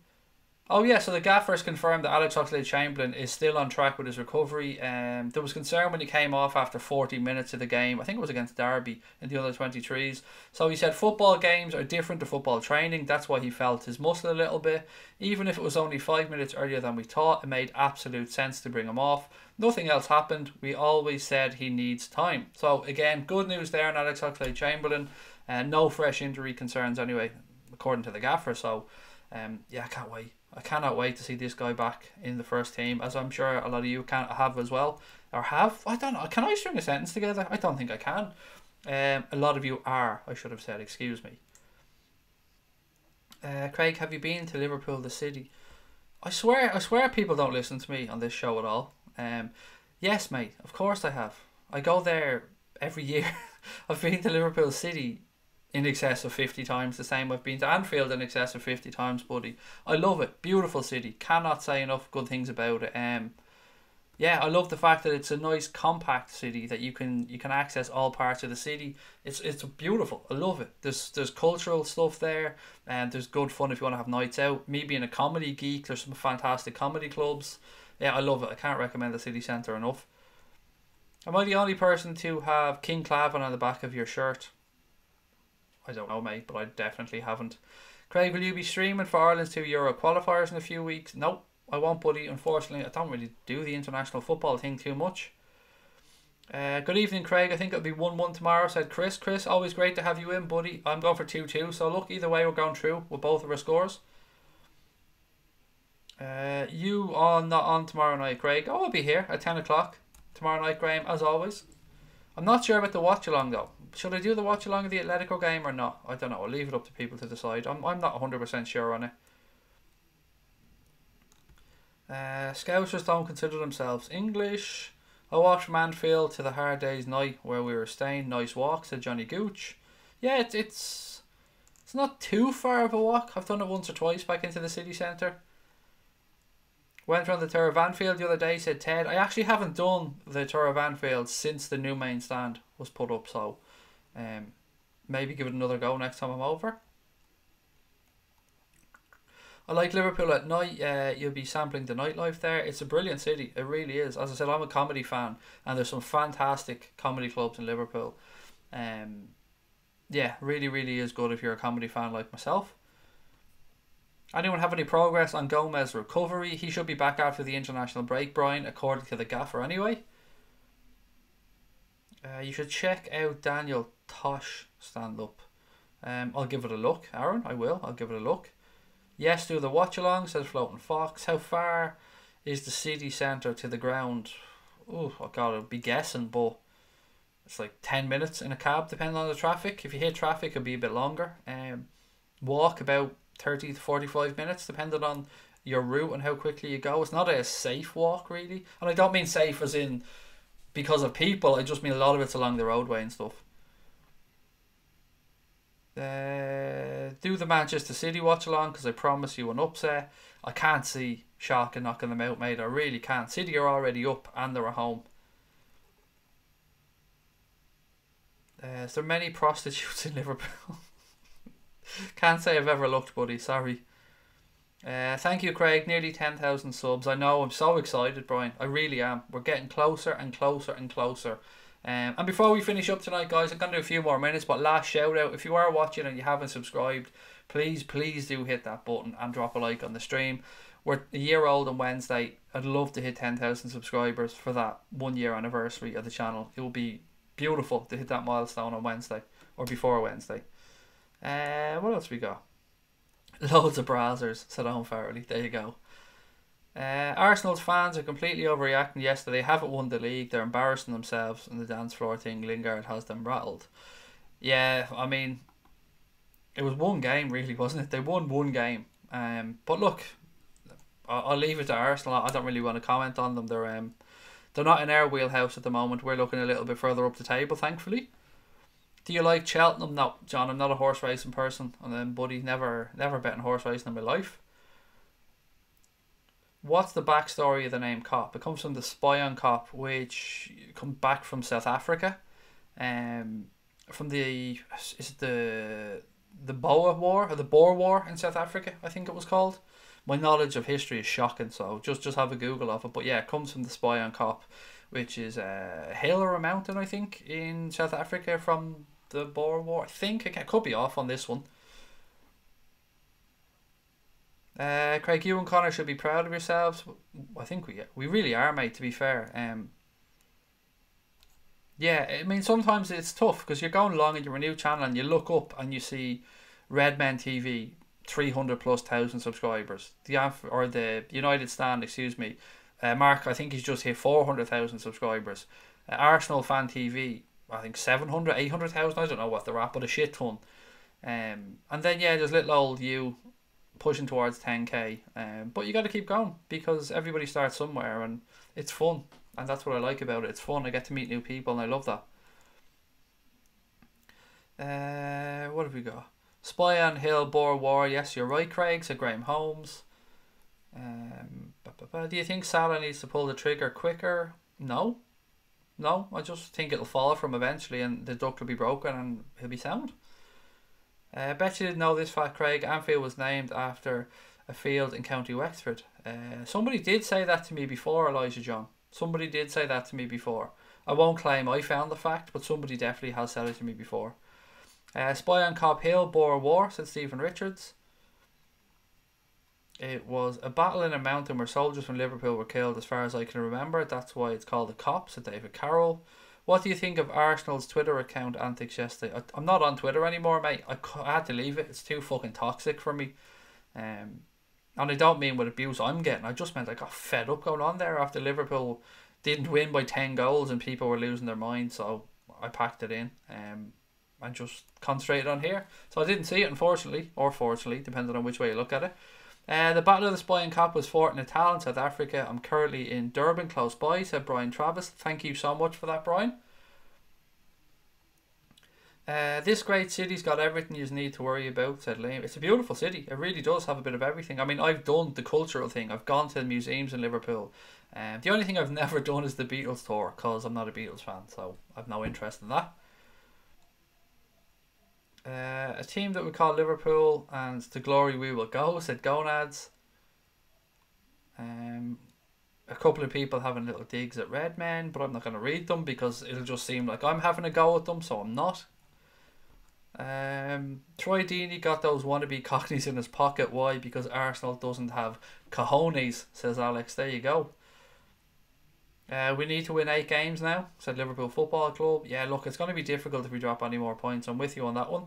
Oh yeah, so the gaffers confirmed that Alex Oxlade-Chamberlain is still on track with his recovery. There was concern when he came off after 40 minutes of the game. I think it was against Derby in the under-23s. So he said football games are different to football training. That's why he felt his muscle a little bit. Even if it was only 5 minutes earlier than we thought, it made absolute sense to bring him off. Nothing else happened. We always said he needs time. So again, good news there on Alex Oxlade-Chamberlain. No fresh injury concerns anyway, according to the gaffer. So yeah, I can't wait. I cannot wait to see this guy back in the first team, as I'm sure a lot of you can have as well. Or have? I don't know. Can I string a sentence together? I don't think I can. A lot of you are, I should have said, excuse me. Craig, have you been to Liverpool, the city? I swear people don't listen to me on this show at all. Yes, mate, of course I have. I go there every year. I've been to Liverpool City in excess of 50 times, the same I've been to Anfield in excess of 50 times, buddy. I love it. Beautiful city. Cannot say enough good things about it. Yeah, I love the fact that it's a nice compact city that you can access all parts of the city. It's beautiful. I love it. There's cultural stuff there, and there's good fun if you want to have nights out. Me being a comedy geek, there's some fantastic comedy clubs. Yeah, I love it. I can't recommend the city centre enough. Am I the only person to have King Clavin on the back of your shirt? I don't know, mate, but I definitely haven't. Craig, will you be streaming for Ireland's 2 Euro qualifiers in a few weeks? Nope, I won't, buddy. Unfortunately, I don't really do the international football thing too much. Good evening, Craig. I think it'll be 1-1 tomorrow, said Chris. Chris, always great to have you in, buddy. I'm going for 2-2, so look, either way we're going through with both of our scores. You not on tomorrow night, Craig? Oh, I'll be here at 10 o'clock tomorrow night, Graham, as always. I'm not sure about the watch-along, though. Should I do the watch-along of the Atletico game or not? I don't know. I'll leave it up to people to decide. I'm not 100% sure on it. Scousers don't consider themselves English. I walked from Anfield to the Hard Day's Night where we were staying. Nice walk, said Johnny Gooch. Yeah, it's not too far of a walk. I've done it once or twice back into the city centre. Went around the Tour of Anfield the other day, said Ted. I actually haven't done the Tour of Anfield since the new main stand was put up, so maybe give it another go next time I'm over. I like Liverpool at night. You'll be sampling the nightlife there. It's a brilliant city. It really is. As I said, I'm a comedy fan, and there's some fantastic comedy clubs in Liverpool. Yeah, really, really is good if you're a comedy fan like myself. Anyone have any progress on Gomez's recovery? He should be back after the international break, Brian, according to the gaffer anyway. You should check out Daniel Tosh stand-up. I'll give it a look, Aaron. I will. I'll give it a look. Yes, do the watch-along, says Floating Fox. How far is the city centre to the ground? Oh, God, I'll be guessing, but it's like 10 minutes in a cab, depending on the traffic. If you hit traffic, it'll be a bit longer. Walk about 30 to 45 minutes, depending on your route and how quickly you go. It's not a safe walk, really. And I don't mean safe as in because of people. I just mean a lot of it's along the roadway and stuff. Do the Manchester City watch along, because I promise you an upset. I can't see Schalke knocking them out, mate. I really can't. City are already up and they're at home. Is there many prostitutes in Liverpool? Can't say I've ever looked, buddy. Sorry. Thank you, Craig. Nearly 10,000 subs. I know. I'm so excited, Brian. I really am. We're getting closer and closer and closer. And before we finish up tonight, guys, I'm going to do a few more minutes. But last shout out. If you are watching and you haven't subscribed, please do hit that button and drop a like on the stream. We're a year old on Wednesday. I'd love to hit 10,000 subscribers for that 1 year anniversary of the channel. It will be beautiful to hit that milestone on Wednesday or before Wednesday. What else we got? Loads of browsers, said Owen Farrelly. There you go. Arsenal's fans are completely overreacting yesterday. They haven't won the league. They're embarrassing themselves, and the dance floor thing, Lingard has them rattled. Yeah, I mean, it was one game really, wasn't it? They won one game. But look, I'll leave it to Arsenal. I don't really want to comment on them. They're not in our wheelhouse at the moment. We're looking a little bit further up the table, thankfully. Do you like Cheltenham? No, John, I'm not a horse racing person. And then, buddy, never betting horse racing in my life. What's the backstory of the name Cop? It comes from the spy on Cop, which comes back from South Africa. From the Boer War or the Boer War in South Africa, I think it was called. My knowledge of history is shocking, so just have a Google of it. But yeah, it comes from the spy on Cop, which is a hill or a mountain, I think, in South Africa from the Boer War. I think I could be off on this one. Craig, you and Connor should be proud of yourselves. I think we really are, mate, to be fair. Yeah, I mean, sometimes it's tough because you're going along and you're a new channel and you look up and you see Redmen TV, 300,000+ subscribers. The United Stand, excuse me. Mark, I think he's just hit 400,000 subscribers. Arsenal Fan TV, I think 700, 800,000. I don't know what they're at, but a shit ton. And then, yeah, there's little old you pushing towards 10k. But you got to keep going because everybody starts somewhere and it's fun. And that's what I like about it. It's fun. I get to meet new people and I love that. What have we got? Spy on Hill, Boer War. Yes, you're right, Craig, said Graham Holmes. Do you think Salah needs to pull the trigger quicker? No, I just think it'll fall from eventually and the duck will be broken and he'll be sound. Bet you didn't know this fact, Craig. Anfield was named after a field in County Wexford. Somebody did say that to me before, Elijah John. Somebody did say that to me before. I won't claim I found the fact, but somebody definitely has said it to me before. Spy on Cobb Hill, Boer War, said Stephen Richards. It was a battle in a mountain where soldiers from Liverpool were killed, as far as I can remember. That's why it's called a Cop, said David Carroll. What do you think of Arsenal's Twitter account antics yesterday? I'm not on Twitter anymore, mate. I had to leave it. It's too fucking toxic for me. And I don't mean with abuse I'm getting. I just meant I got fed up going on there after Liverpool didn't win by 10 goals and people were losing their minds. So I packed it in and just concentrated on here. So I didn't see it, unfortunately, or fortunately, depending on which way you look at it. The Battle of the Spy and Cop was fought in Natal in South Africa. I'm currently in Durban, close by, said Brian Travis. Thank you so much for that, Brian. This great city's got everything you need to worry about, said Liam. It's a beautiful city. It really does have a bit of everything. I mean, I've done the cultural thing. I've gone to the museums in Liverpool. The only thing I've never done is the Beatles tour, because I'm not a Beatles fan, so I've no interest in that. A team that we call Liverpool and to glory we will go, said Gonads. A couple of people having little digs at Redmen, but I'm not going to read them because it'll just seem like I'm having a go at them, so I'm not. Troy Deeney got those wannabe cockneys in his pocket. Why? Because Arsenal doesn't have cojones, says Alex. There you go. We need to win 8 games now, said Liverpool Football Club. Yeah, look, it's going to be difficult if we drop any more points. I'm with you on that one.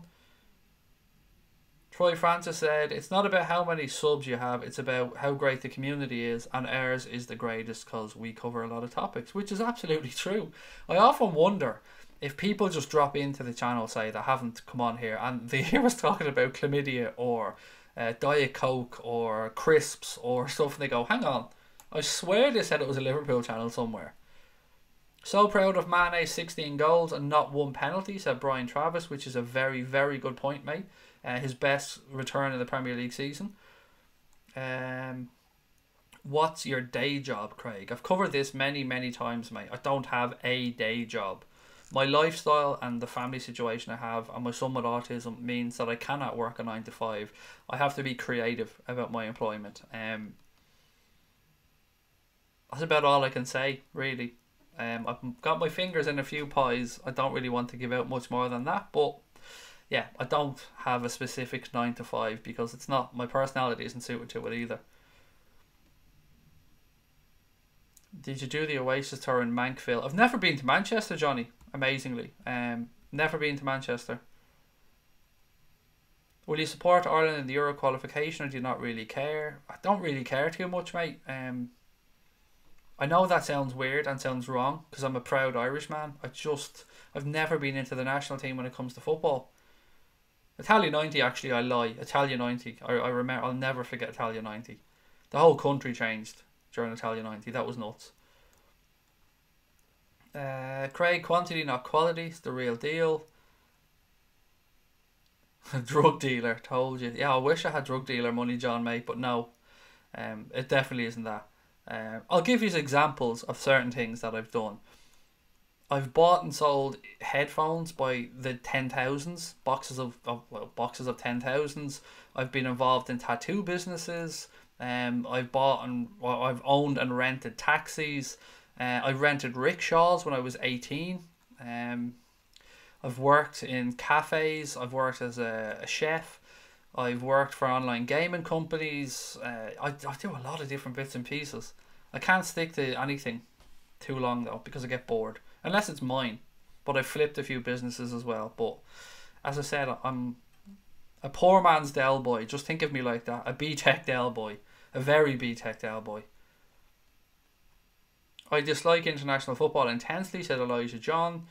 Troy Francis said, it's not about how many subs you have, it's about how great the community is, and ours is the greatest because we cover a lot of topics, which is absolutely true. I often wonder if people just drop into the channel, say, that haven't come on here, and they hear us talking about chlamydia or Diet Coke or crisps or stuff, and they go, hang on, I swear they said it was a Liverpool channel somewhere. So proud of Mane's 16 goals and not 1 penalty, said Brian Travis, which is a very, very good point, mate. His best return in the Premier League season. What's your day job, Craig? I've covered this many, many times, mate. I don't have a day job. My lifestyle and the family situation I have and my son with autism means that I cannot work a 9 to 5. I have to be creative about my employment. That's about all I can say, really. I've got my fingers in a few pies. I don't really want to give out much more than that, but yeah, I don't have a specific 9 to 5 because it's not, my personality isn't suited to it either. Did you do the Oasis tour in Mankville? I've never been to Manchester, Johnny, amazingly. Never been to Manchester. Will you support Ireland in the Euro qualification or do you not really care? I don't really care too much, mate. I know that sounds weird and sounds wrong because I'm a proud Irishman. I've never been into the national team when it comes to football. Italia 90, actually, I lie. Italia 90. I remember, I'll never forget Italia 90. The whole country changed during Italia 90. That was nuts. Craig, quantity, not quality. It's the real deal. Drug dealer, told you. Yeah, I wish I had drug dealer money, John, mate, but no. It definitely isn't that. I'll give you examples of certain things that I've done. I've bought and sold headphones by the 10,000s, boxes of 10,000s. I've been involved in tattoo businesses. I've owned and rented taxis. I rented rickshaws when I was 18. I've worked in cafes. I've worked as a chef. I've worked for online gaming companies. I do a lot of different bits and pieces. I can't stick to anything too long though because I get bored. Unless it's mine. But I've flipped a few businesses as well. But as I said, I'm a poor man's Del boy. Just think of me like that. A B-Tech Del boy. A very B-Tech Del boy. I dislike international football intensely, said Elijah John.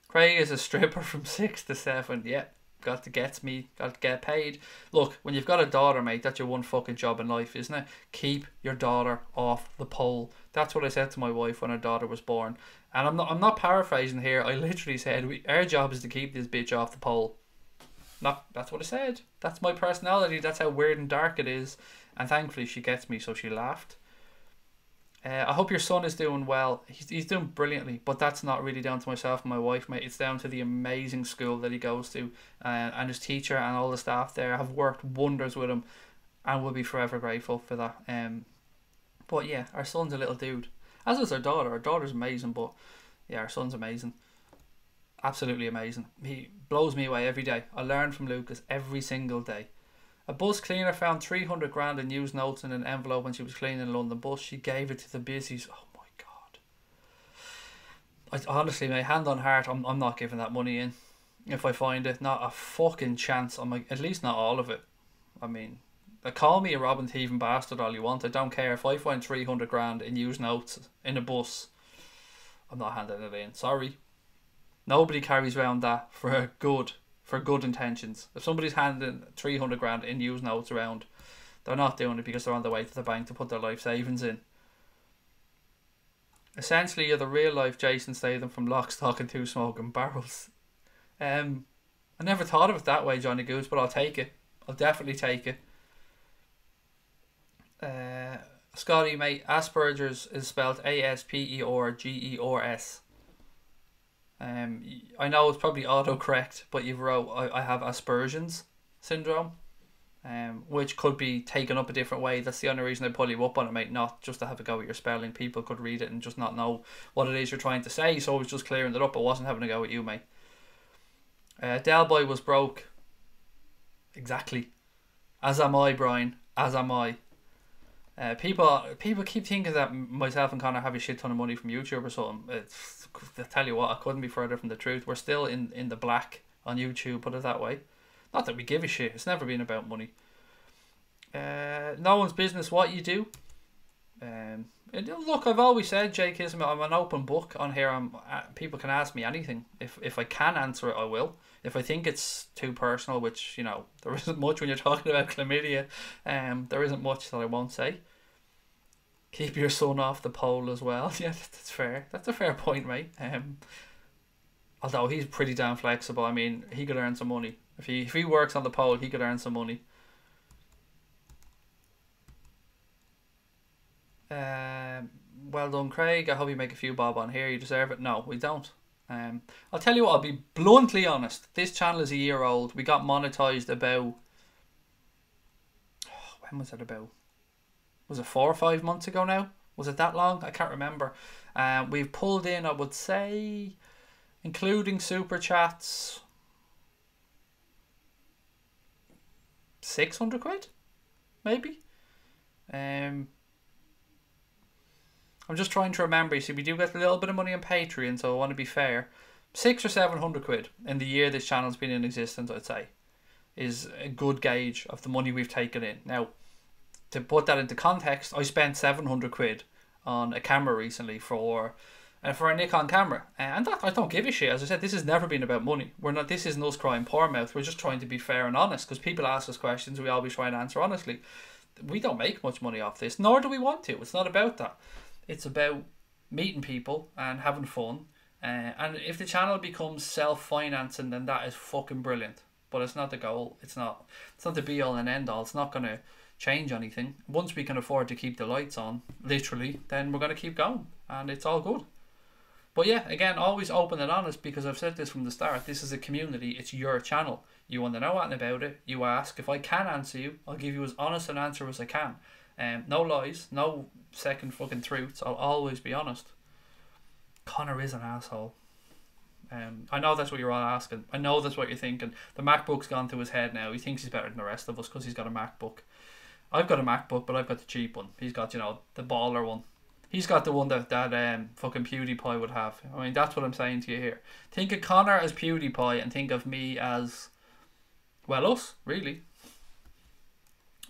Craig is a stripper from 6 to 7. Yeah, got to get paid. Look, when you've got a daughter, mate, that's your one fucking job in life, isn't it? Keep your daughter off the pole. That's what I said to my wife when her daughter was born. And I'm not paraphrasing here. I literally said our job is to keep this bitch off the pole. That's what I said. That's my personality. That's how weird and dark it is. And thankfully she gets me, so she laughed. I hope your son is doing well. He's doing brilliantly, but that's not really down to myself and my wife, mate. It's down to the amazing school that he goes to, and his teacher and all the staff there have worked wonders with him, and we'll be forever grateful for that. But yeah, our son's a little dude, as is our daughter. Our daughter's amazing, but yeah, our son's amazing, absolutely amazing. He blows me away every day. I learn from Lucas every single day. A bus cleaner found 300 grand in used notes in an envelope when she was cleaning a London bus. She gave it to the busies. Oh my god. Honestly, mate, hand on heart, I'm not giving that money in. If I find it, not a fucking chance. I'm like, at least not all of it. I mean, call me a robbing, thieving bastard all you want. I don't care. If I find 300 grand in used notes in a bus, I'm not handing it in. Sorry. Nobody carries around that for good intentions. If somebody's handing 300 grand in used notes around, they're not doing it because they're on their way to the bank to put their life savings in. Essentially, you're the real life Jason Statham from Lock, Stock and Two Smoking Barrels. I never thought of it that way, Johnny Goose, but I'll take it. I'll definitely take it. Scotty, mate, Asperger's is spelled Aspergers. I know it's probably autocorrect, but you've wrote I have Aspersions syndrome. which could be taken up a different way. That's the only reason I pull you up on it, mate, not just to have a go at your spelling. People could read it and just not know what it is you're trying to say, so I was just clearing it up. I wasn't having a go at you, mate. Del Boy was broke. Exactly. As am I, Brian. As am I. People keep thinking that myself and Connor have a shit ton of money from YouTube or something. I tell you what, I couldn't be further from the truth. We're still in the black on YouTube, put it that way. Not that we give a shit. It's never been about money. No one's business what you do. Look, I've always said, Jake, I'm an open book on here. People can ask me anything. If I can answer it, I will. If I think it's too personal, which, you know, there isn't much when you're talking about chlamydia, there isn't much that I won't say. Keep your son off the pole as well. Yeah, that's fair. That's a fair point, mate. Although he's pretty damn flexible. I mean, he could earn some money. If he works on the pole, he could earn some money. Well done, Craig. I hope you make a few bob on here. You deserve it. No, we don't. I'll tell you what, I'll be bluntly honest. This channel is a year old. We got monetized about... when was it about? Was it 4 or 5 months ago now? Was it that long? I can't remember. We've pulled in, I would say, including super chats, 600 quid? Maybe? I'm just trying to remember. You see, we do get a little bit of money on Patreon, so I want to be fair. 600 or 700 quid in the year this channel's been in existence, I'd say, is a good gauge of the money we've taken in. Now, to put that into context, I spent 700 quid on a camera recently for a Nikon camera, and that I don't give a shit. As I said, this has never been about money. This isn't us crying poor mouth. We're just trying to be fair and honest, because people ask us questions, we always try and answer honestly. We don't make much money off this, nor do we want to. It's not about that. It's about meeting people and having fun. And if the channel becomes self-financing, then that is fucking brilliant. But it's not the goal. It's not the be-all and end-all. It's not going to change anything. Once we can afford to keep the lights on, literally, then we're going to keep going. And it's all good. But yeah, again, always open and honest, because I've said this from the start. This is a community. It's your channel. You want to know anything about it, you ask. If I can answer you, I'll give you as honest an answer as I can. No lies, no second fucking truths. I'll always be honest. Connor is an asshole. I know that's what you're all asking. I know that's what you're thinking. The MacBook's gone to his head now. He thinks he's better than the rest of us because he's got a MacBook. I've got a MacBook, but I've got the cheap one. He's got, you know, the baller one. He's got the one that fucking PewDiePie would have. I mean, that's what I'm saying to you here. Think of Connor as PewDiePie and think of me as, well, us, really.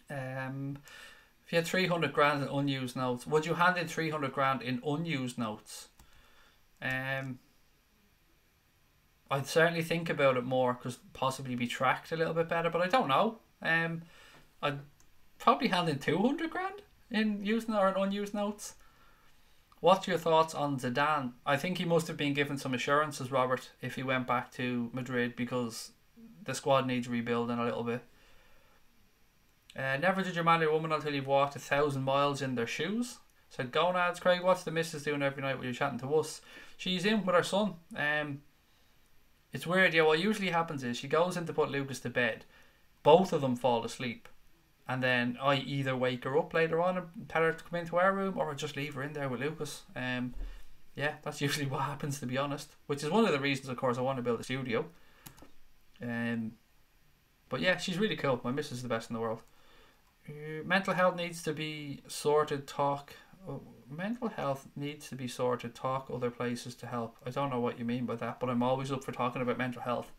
If you had 300 grand in unused notes, would you hand in 300 grand in unused notes? I'd certainly think about it more, because possibly be tracked a little bit better, but I don't know. I'd probably hand in 200 grand in used or in unused notes. What's your thoughts on Zidane? I think he must have been given some assurances, Robert, if he went back to Madrid, because the squad needs rebuilding a little bit. Never did you marry a woman until you've walked 1,000 miles in their shoes. Said, gonads, Craig, what's the missus doing every night when you're chatting to us? She's in with her son. It's weird, yeah, what usually happens is she goes in to put Lucas to bed. Both of them fall asleep. And then I either wake her up later on and tell her to come into our room, or I just leave her in there with Lucas. Yeah, that's usually what happens, to be honest. Which is one of the reasons, of course, I want to build a studio. But yeah, she's really cool. My missus is the best in the world. Mental health needs to be sorted. Mental health needs to be sorted. Talk other places to help. I don't know what you mean by that, but I'm always up for talking about mental health.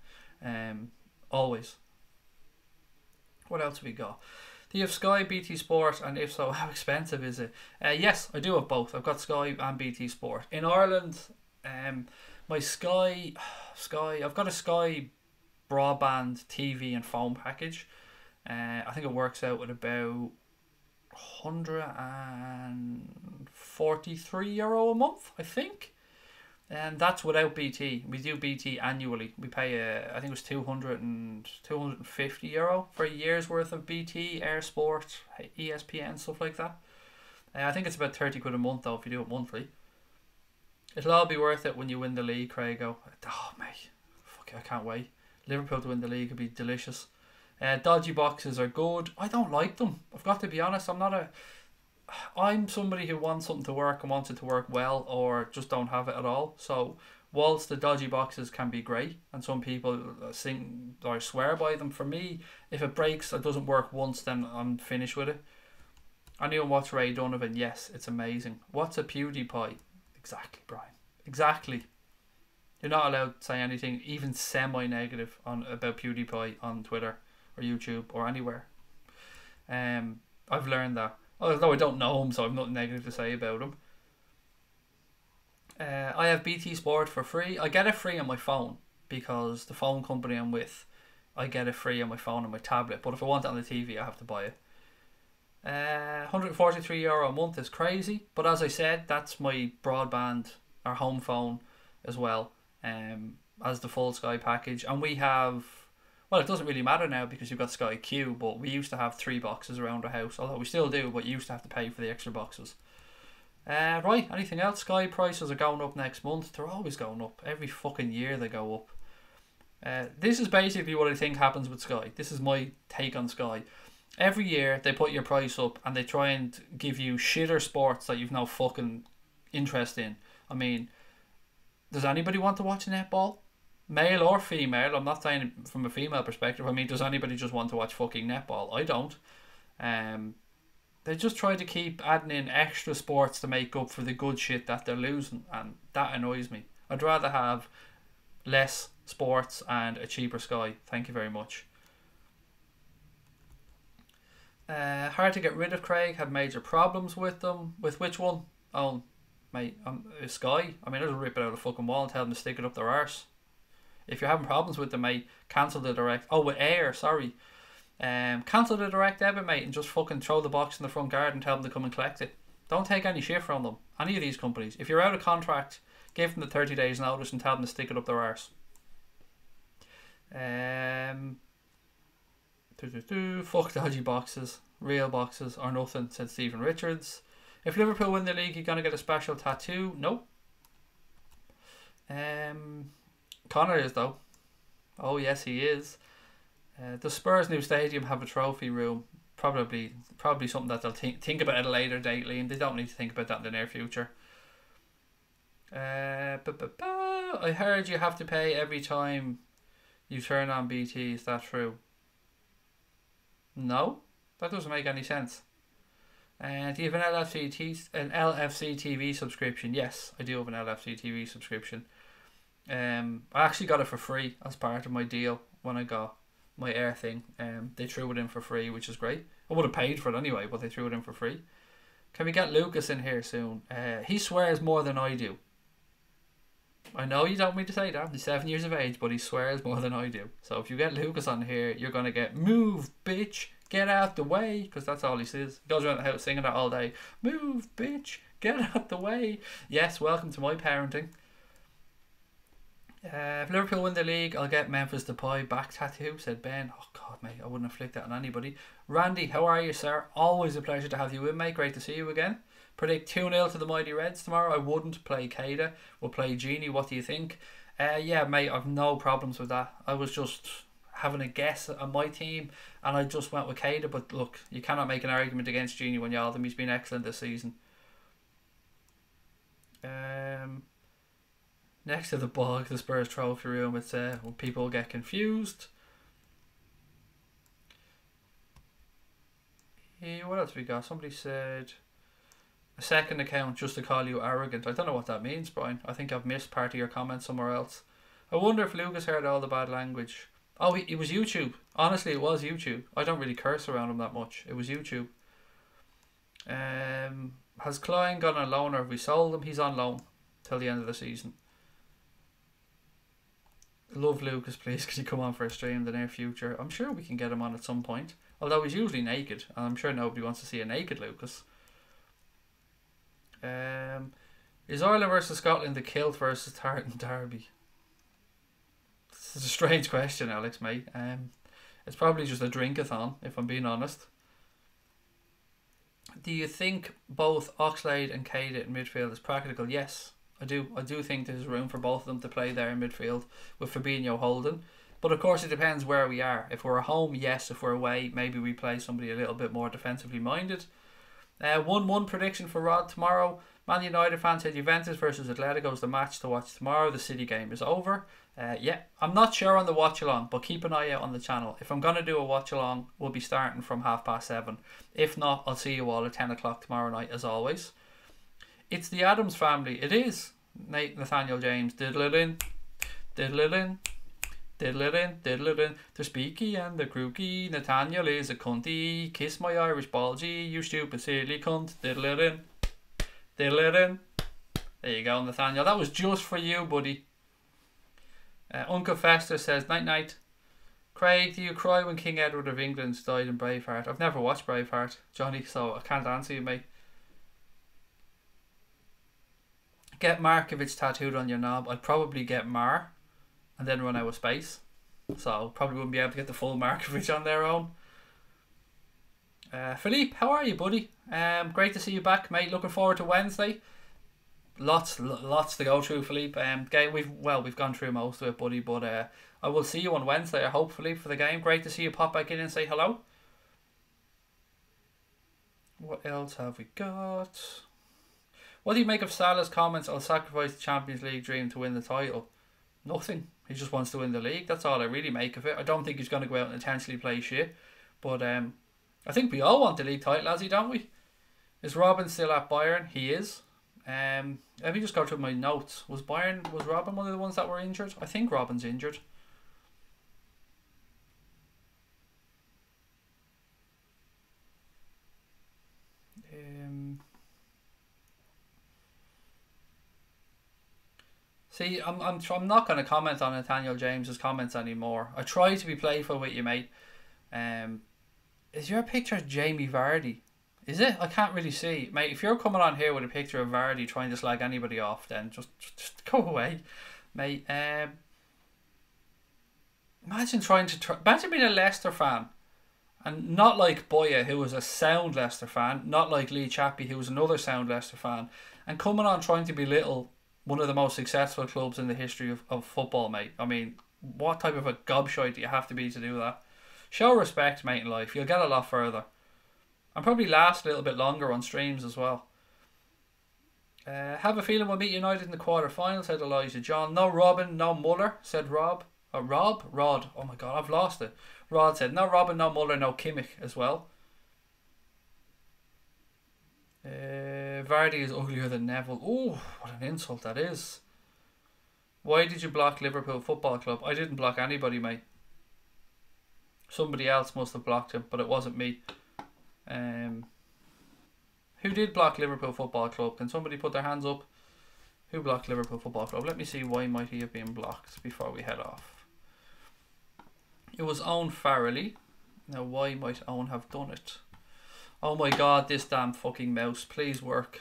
Always. What else have we got? Do you have Sky, BT Sport, and if so, how expensive is it? Yes, I do have both. I've got Sky and BT Sport. In Ireland, my Sky, I've got a Sky broadband TV and phone package. I think it works out at about €143 a month, I think. And that's without BT. We do BT annually. We pay, I think it was €250 for a year's worth of BT, Air Sport, ESPN, stuff like that. I think it's about 30 quid a month though if you do it monthly. It'll all be worth it when you win the league, Craig. Oh mate, fuck it, I can't wait. Liverpool to win the league would be delicious. Dodgy boxes are good. I don't like them. I've got to be honest. I'm somebody who wants something to work and wants it to work well, or just don't have it at all. So whilst the dodgy boxes can be great, and some people sing or swear by them, for me, if it breaks or doesn't work once, then I'm finished with it. Anyone watch Ray Donovan? Yes, it's amazing. What's a PewDiePie? Exactly, Brian. Exactly. You're not allowed to say anything, even semi-negative, about PewDiePie on Twitter or YouTube or anywhere. I've learned that. Although I don't know him, so I've nothing negative to say about him. I have BT Sport for free. I get it free on my phone because the phone company I'm with, I get it free on my phone and my tablet. But if I want it on the TV, I have to buy it. €143 a month is crazy, but as I said, that's my broadband or home phone as well, as the full Sky package. And we have, well, it doesn't really matter now because you've got Sky Q, but we used to have 3 boxes around the house, although we still do, but you used to have to pay for the extra boxes. Right, anything else? Sky prices are going up next month. They're always going up. Every fucking year they go up. This is basically what I think happens with Sky. This is my take on Sky. Every year they put your price up and they try and give you shitter sports that you've no fucking interest in. I mean, does anybody want to watch netball? Male or female? I'm not saying from a female perspective. I mean, does anybody just want to watch fucking netball? I don't. They just try to keep adding in extra sports to make up for the good shit that they're losing, and that annoys me. I'd rather have less sports and a cheaper Sky. Thank you very much. Hard to get rid of, Craig. Had major problems with them. With which one? Oh, mate, Sky. I mean, I'll just rip it out of the fucking wall and tell them to stick it up their arse. If you're having problems with them, mate, cancel the direct. Oh, with Air, sorry. Cancel the direct debit, mate, and just fucking throw the box in the front garden and tell them to come and collect it. Don't take any shit from them. Any of these companies. If you're out of contract, give them the 30 days notice and tell them to stick it up their arse. Fuck dodgy boxes. Real boxes or nothing, said Stephen Richards. If Liverpool win the league, you're going to get a special tattoo? Nope. Connor is, though. Oh, yes, he is. Does Spurs' new stadium have a trophy room? Probably something that they'll think about at a later date, Liam. They don't need to think about that in the near future. I heard you have to pay every time you turn on BT. Is that true? No, that doesn't make any sense. Do you have an LFC TV subscription? Yes, I do have an LFC TV subscription. I actually got it for free as part of my deal when I got my Air thing. They threw it in for free, which is great. I would have paid for it anyway, but they threw it in for free. Can we get Lucas in here soon? He swears more than I do. I know you don't want me to say that. He's 7 years of age, but he swears more than I do. So if you get Lucas on here, you're going to get move, bitch, get out the way, because that's all he says. He goes around the house singing that all day. Move, bitch, get out the way. Yes, welcome to my parenting. If Liverpool win the league, I'll get Memphis Depay back tattoo, said Ben. Oh God, mate, I wouldn't inflict that on anybody. Randy, how are you, sir? Always a pleasure to have you in, mate. Great to see you again. Predict 2-0 to the Mighty Reds tomorrow. I wouldn't play Kada. We'll play Genie. What do you think? Yeah, mate, I've no problems with that. I was just having a guess on my team and I just went with Kada. But look, you cannot make an argument against Genie when you all them. He's been excellent this season. Next to the bog, the Spurs trophy room, it's when people get confused. What else we got? Somebody said a second account just to call you arrogant. I don't know what that means, Brian. I think I've missed part of your comment somewhere else. I wonder if Lucas heard all the bad language. Oh, it was YouTube. Honestly, it was YouTube. I don't really curse around him that much. It was YouTube. Has Klein gone on loan or have we sold him? He's on loan till the end of the season. Love Lucas, please. Could you come on for a stream in the near future? I'm sure we can get him on at some point. Although he's usually naked, and I'm sure nobody wants to see a naked Lucas. Is Ireland versus Scotland the kilt versus Tartan derby? This is a strange question, Alex, mate. It's probably just a drink-a-thon, if I'm being honest. Do you think both Oxlade and Kada in midfield is practical? Yes, I do. I do think there's room for both of them to play there in midfield with Fabinho holding. But of course, it depends where we are. If we're at home, yes. If we're away, maybe we play somebody a little bit more defensively minded. 1-1 prediction for Rod tomorrow. Man United fan said Juventus versus Atletico is the match to watch tomorrow. The City game is over. Yeah, I'm not sure on the watch along, but keep an eye out on the channel. If I'm going to do a watch along, we'll be starting from 7:30. If not, I'll see you all at 10 o'clock tomorrow night as always. It's the Adams family. It is Nathaniel James. Diddle it in. Diddle it in. Diddle it in, diddle it in. The speaky and the crooky. Nathaniel is a cunty. Kiss my Irish balgy, you stupid silly cunt. Diddle it in. Diddle it in. There you go, Nathaniel. That was just for you, buddy. Uncle Fester says, night night. Craig, do you cry when King Edward of England died in Braveheart? I've never watched Braveheart, Johnny, so I can't answer you, mate. Get Markovich tattooed on your knob. I'd probably get Mar and then run out of space. So probably wouldn't be able to get the full Markovich on their own. Philippe, how are you, buddy? Great to see you back, mate. Looking forward to Wednesday. Lots to go through, Philippe. We've gone through most of it, buddy. But I will see you on Wednesday, I hope, Philippe, for the game. Great to see you pop back in and say hello. What else have we got? What do you make of Salah's comments? I'll sacrifice the Champions League dream to win the title. Nothing. He just wants to win the league. That's all I really make of it. I don't think he's going to go out and intentionally play shit. But I think we all want the league title, Lazzy, don't we? Is Robin still at Bayern? He is. Let me just go through my notes. Was Robin one of the ones that were injured? I think Robin's injured. See, I'm not going to comment on Nathaniel James's comments anymore. I try to be playful with you, mate. Is your picture Jamie Vardy? Is it? I can't really see, mate. If you're coming on here with a picture of Vardy trying to slag anybody off, then just go away, mate. Imagine imagine being a Leicester fan, and not like Boya, who was a sound Leicester fan, not like Lee Chappie, who was another sound Leicester fan, and coming on trying to belittle one of the most successful clubs in the history of football, mate. I mean, what type of a gobshite do you have to be to do that? Show respect, mate, in life. You'll get a lot further. And probably last a little bit longer on streams as well. Have a feeling we'll meet United in the quarter-final, said Elijah John. No Robin, no Muller, said Rob. Rod. Oh my God, I've lost it. Rod said, no Robin, no Muller, no Kimmich as well. Vardy is uglier than Neville. Oh, what an insult that is. Why did you block Liverpool Football Club? I didn't block anybody, mate. Somebody else must have blocked him, but it wasn't me. Who did block Liverpool Football Club? Can somebody put their hands up? Who blocked Liverpool Football Club? Let me see, why might he have been blocked before we head off. It was Owen Farrelly. Now, why might Owen have done it? Oh my God, this damn fucking mouse. Please work.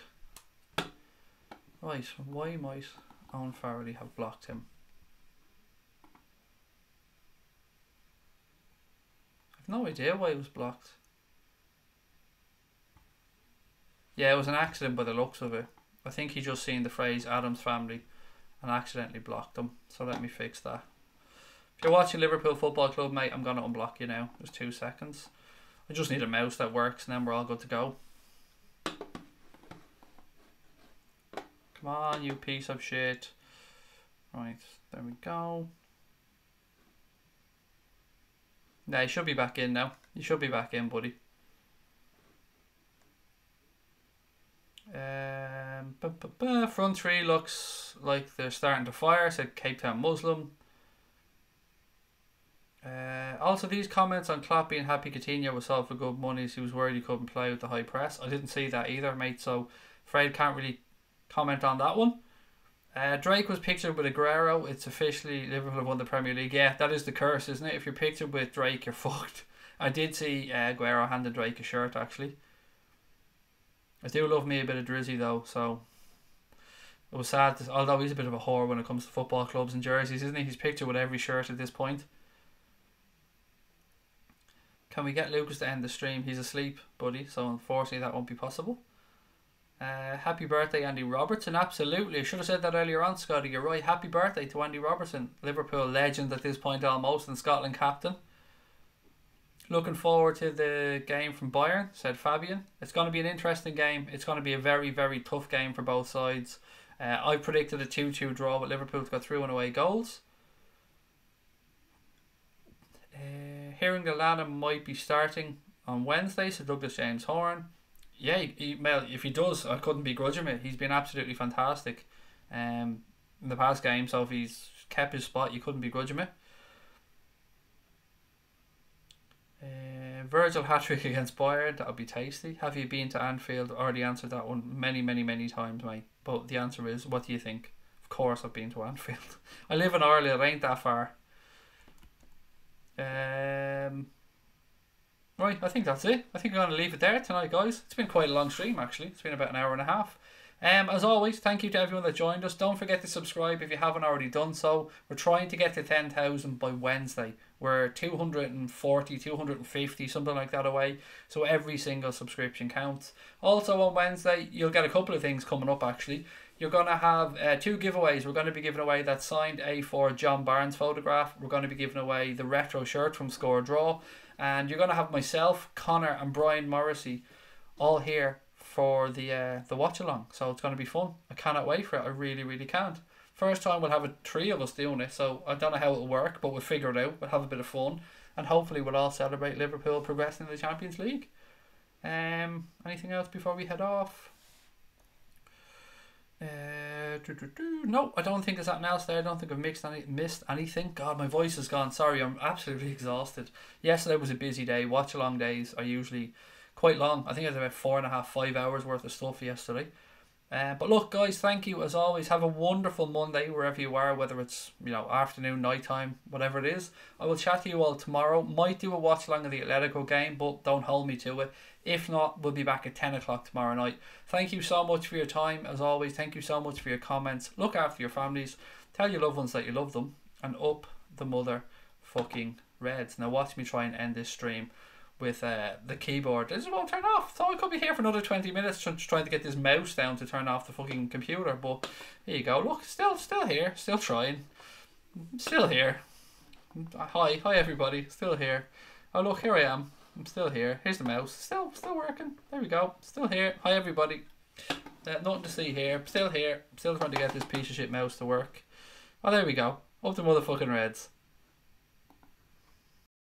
Right, why might Owen Farrelly have blocked him? I've no idea why it was blocked. Yeah, it was an accident by the looks of it. I think he just seen the phrase Adams family and accidentally blocked them. So let me fix that. If you're watching Liverpool Football Club, mate, I'm going to unblock you now. Just 2 seconds. I just need a mouse that works and then we're all good to go. Come on, you piece of shit. Right, there we go. Nah, you should be back in now. You should be back in, buddy. Front three looks like they're starting to fire, said Cape Town Muslim. Also, these comments on Klopp being happy Coutinho was sold for good money, so he was worried he couldn't play with the high press. I didn't see that either, mate, so afraid can't really comment on that one. Drake was pictured with Aguero. It's officially Liverpool have won the Premier League. Yeah, that is the curse, isn't it? If you're pictured with Drake, you're fucked. I did see Aguero handed Drake a shirt, actually. I do love me a bit of Drizzy, though, so it was sad. Although he's a bit of a whore when it comes to football clubs and jerseys, isn't he? He's pictured with every shirt at this point. Can we get Lucas to end the stream? He's asleep, buddy, so unfortunately that won't be possible. Happy birthday, Andy Robertson. Absolutely. I should have said that earlier on, Scotty. You're right. Happy birthday to Andy Robertson. Liverpool legend at this point almost, and Scotland captain. Looking forward to the game from Bayern, said Fabian. It's going to be an interesting game. It's going to be a very, very tough game for both sides. I predicted a 2-2 draw with Liverpool to go through and away goals. Hearing that Lana might be starting on Wednesday, so Douglas James Horn. Yeah, if he does, I couldn't begrudge him. He's been absolutely fantastic in the past game, so if he's kept his spot, you couldn't begrudge him. Virgil hat-trick against Bayern, that would be tasty. Have you been to Anfield? Already answered that one many, many, many times, mate. But the answer is, what do you think? Of course I've been to Anfield. I live in Ireland, it ain't that far. Right, I think that's it. I think I'm going to leave it there tonight, guys. It's been quite a long stream, actually. It's been about an hour and a half. As always, thank you to everyone that joined us. Don't forget to subscribe if you haven't already done so. We're trying to get to 10,000 by Wednesday. We're 240, 250, something like that away. So every single subscription counts. Also on Wednesday, you'll get a couple of things coming up, actually. You're going to have 2 giveaways. We're going to be giving away that signed A4 John Barnes photograph. We're going to be giving away the retro shirt from Score Draw. And you're going to have myself, Connor and Brian Morrissey all here for the watch along. So it's going to be fun. I cannot wait for it. I really, really can't. First time we'll have 3 of us doing it. So I don't know how it'll work, but we'll figure it out. We'll have a bit of fun. And hopefully we'll all celebrate Liverpool progressing in the Champions League. Anything else before we head off? No, I don't think there's anything else there. I don't think I've missed anything. God, my voice is gone. Sorry, I'm absolutely exhausted. Yesterday was a busy day. Watch along days are usually quite long. I think I had about 4.5, 5 hours worth of stuff yesterday. But look, guys, thank you as always. Have a wonderful Monday wherever you are, whether it's afternoon, night time, whatever it is. I will chat to you all tomorrow. Might do a watch along of the Atletico game, but don't hold me to it. If not, we'll be back at 10 o'clock tomorrow night. Thank you so much for your time, as always. Thank you so much for your comments. Look after your families. Tell your loved ones that you love them. And up the mother fucking Reds. Now watch me try and end this stream with the keyboard. This won't turn off. So I could be here for another 20 minutes trying to get this mouse down to turn off the fucking computer. But here you go. Look, still here. Still trying. Still here. Hi everybody. Still here. Oh look, here I am. I'm still here. Here's the mouse. Still working. There we go. Still here. Hi everybody. Nothing to see here. Still here. Still trying to get this piece of shit mouse to work. Oh, there we go. Up the motherfucking Reds.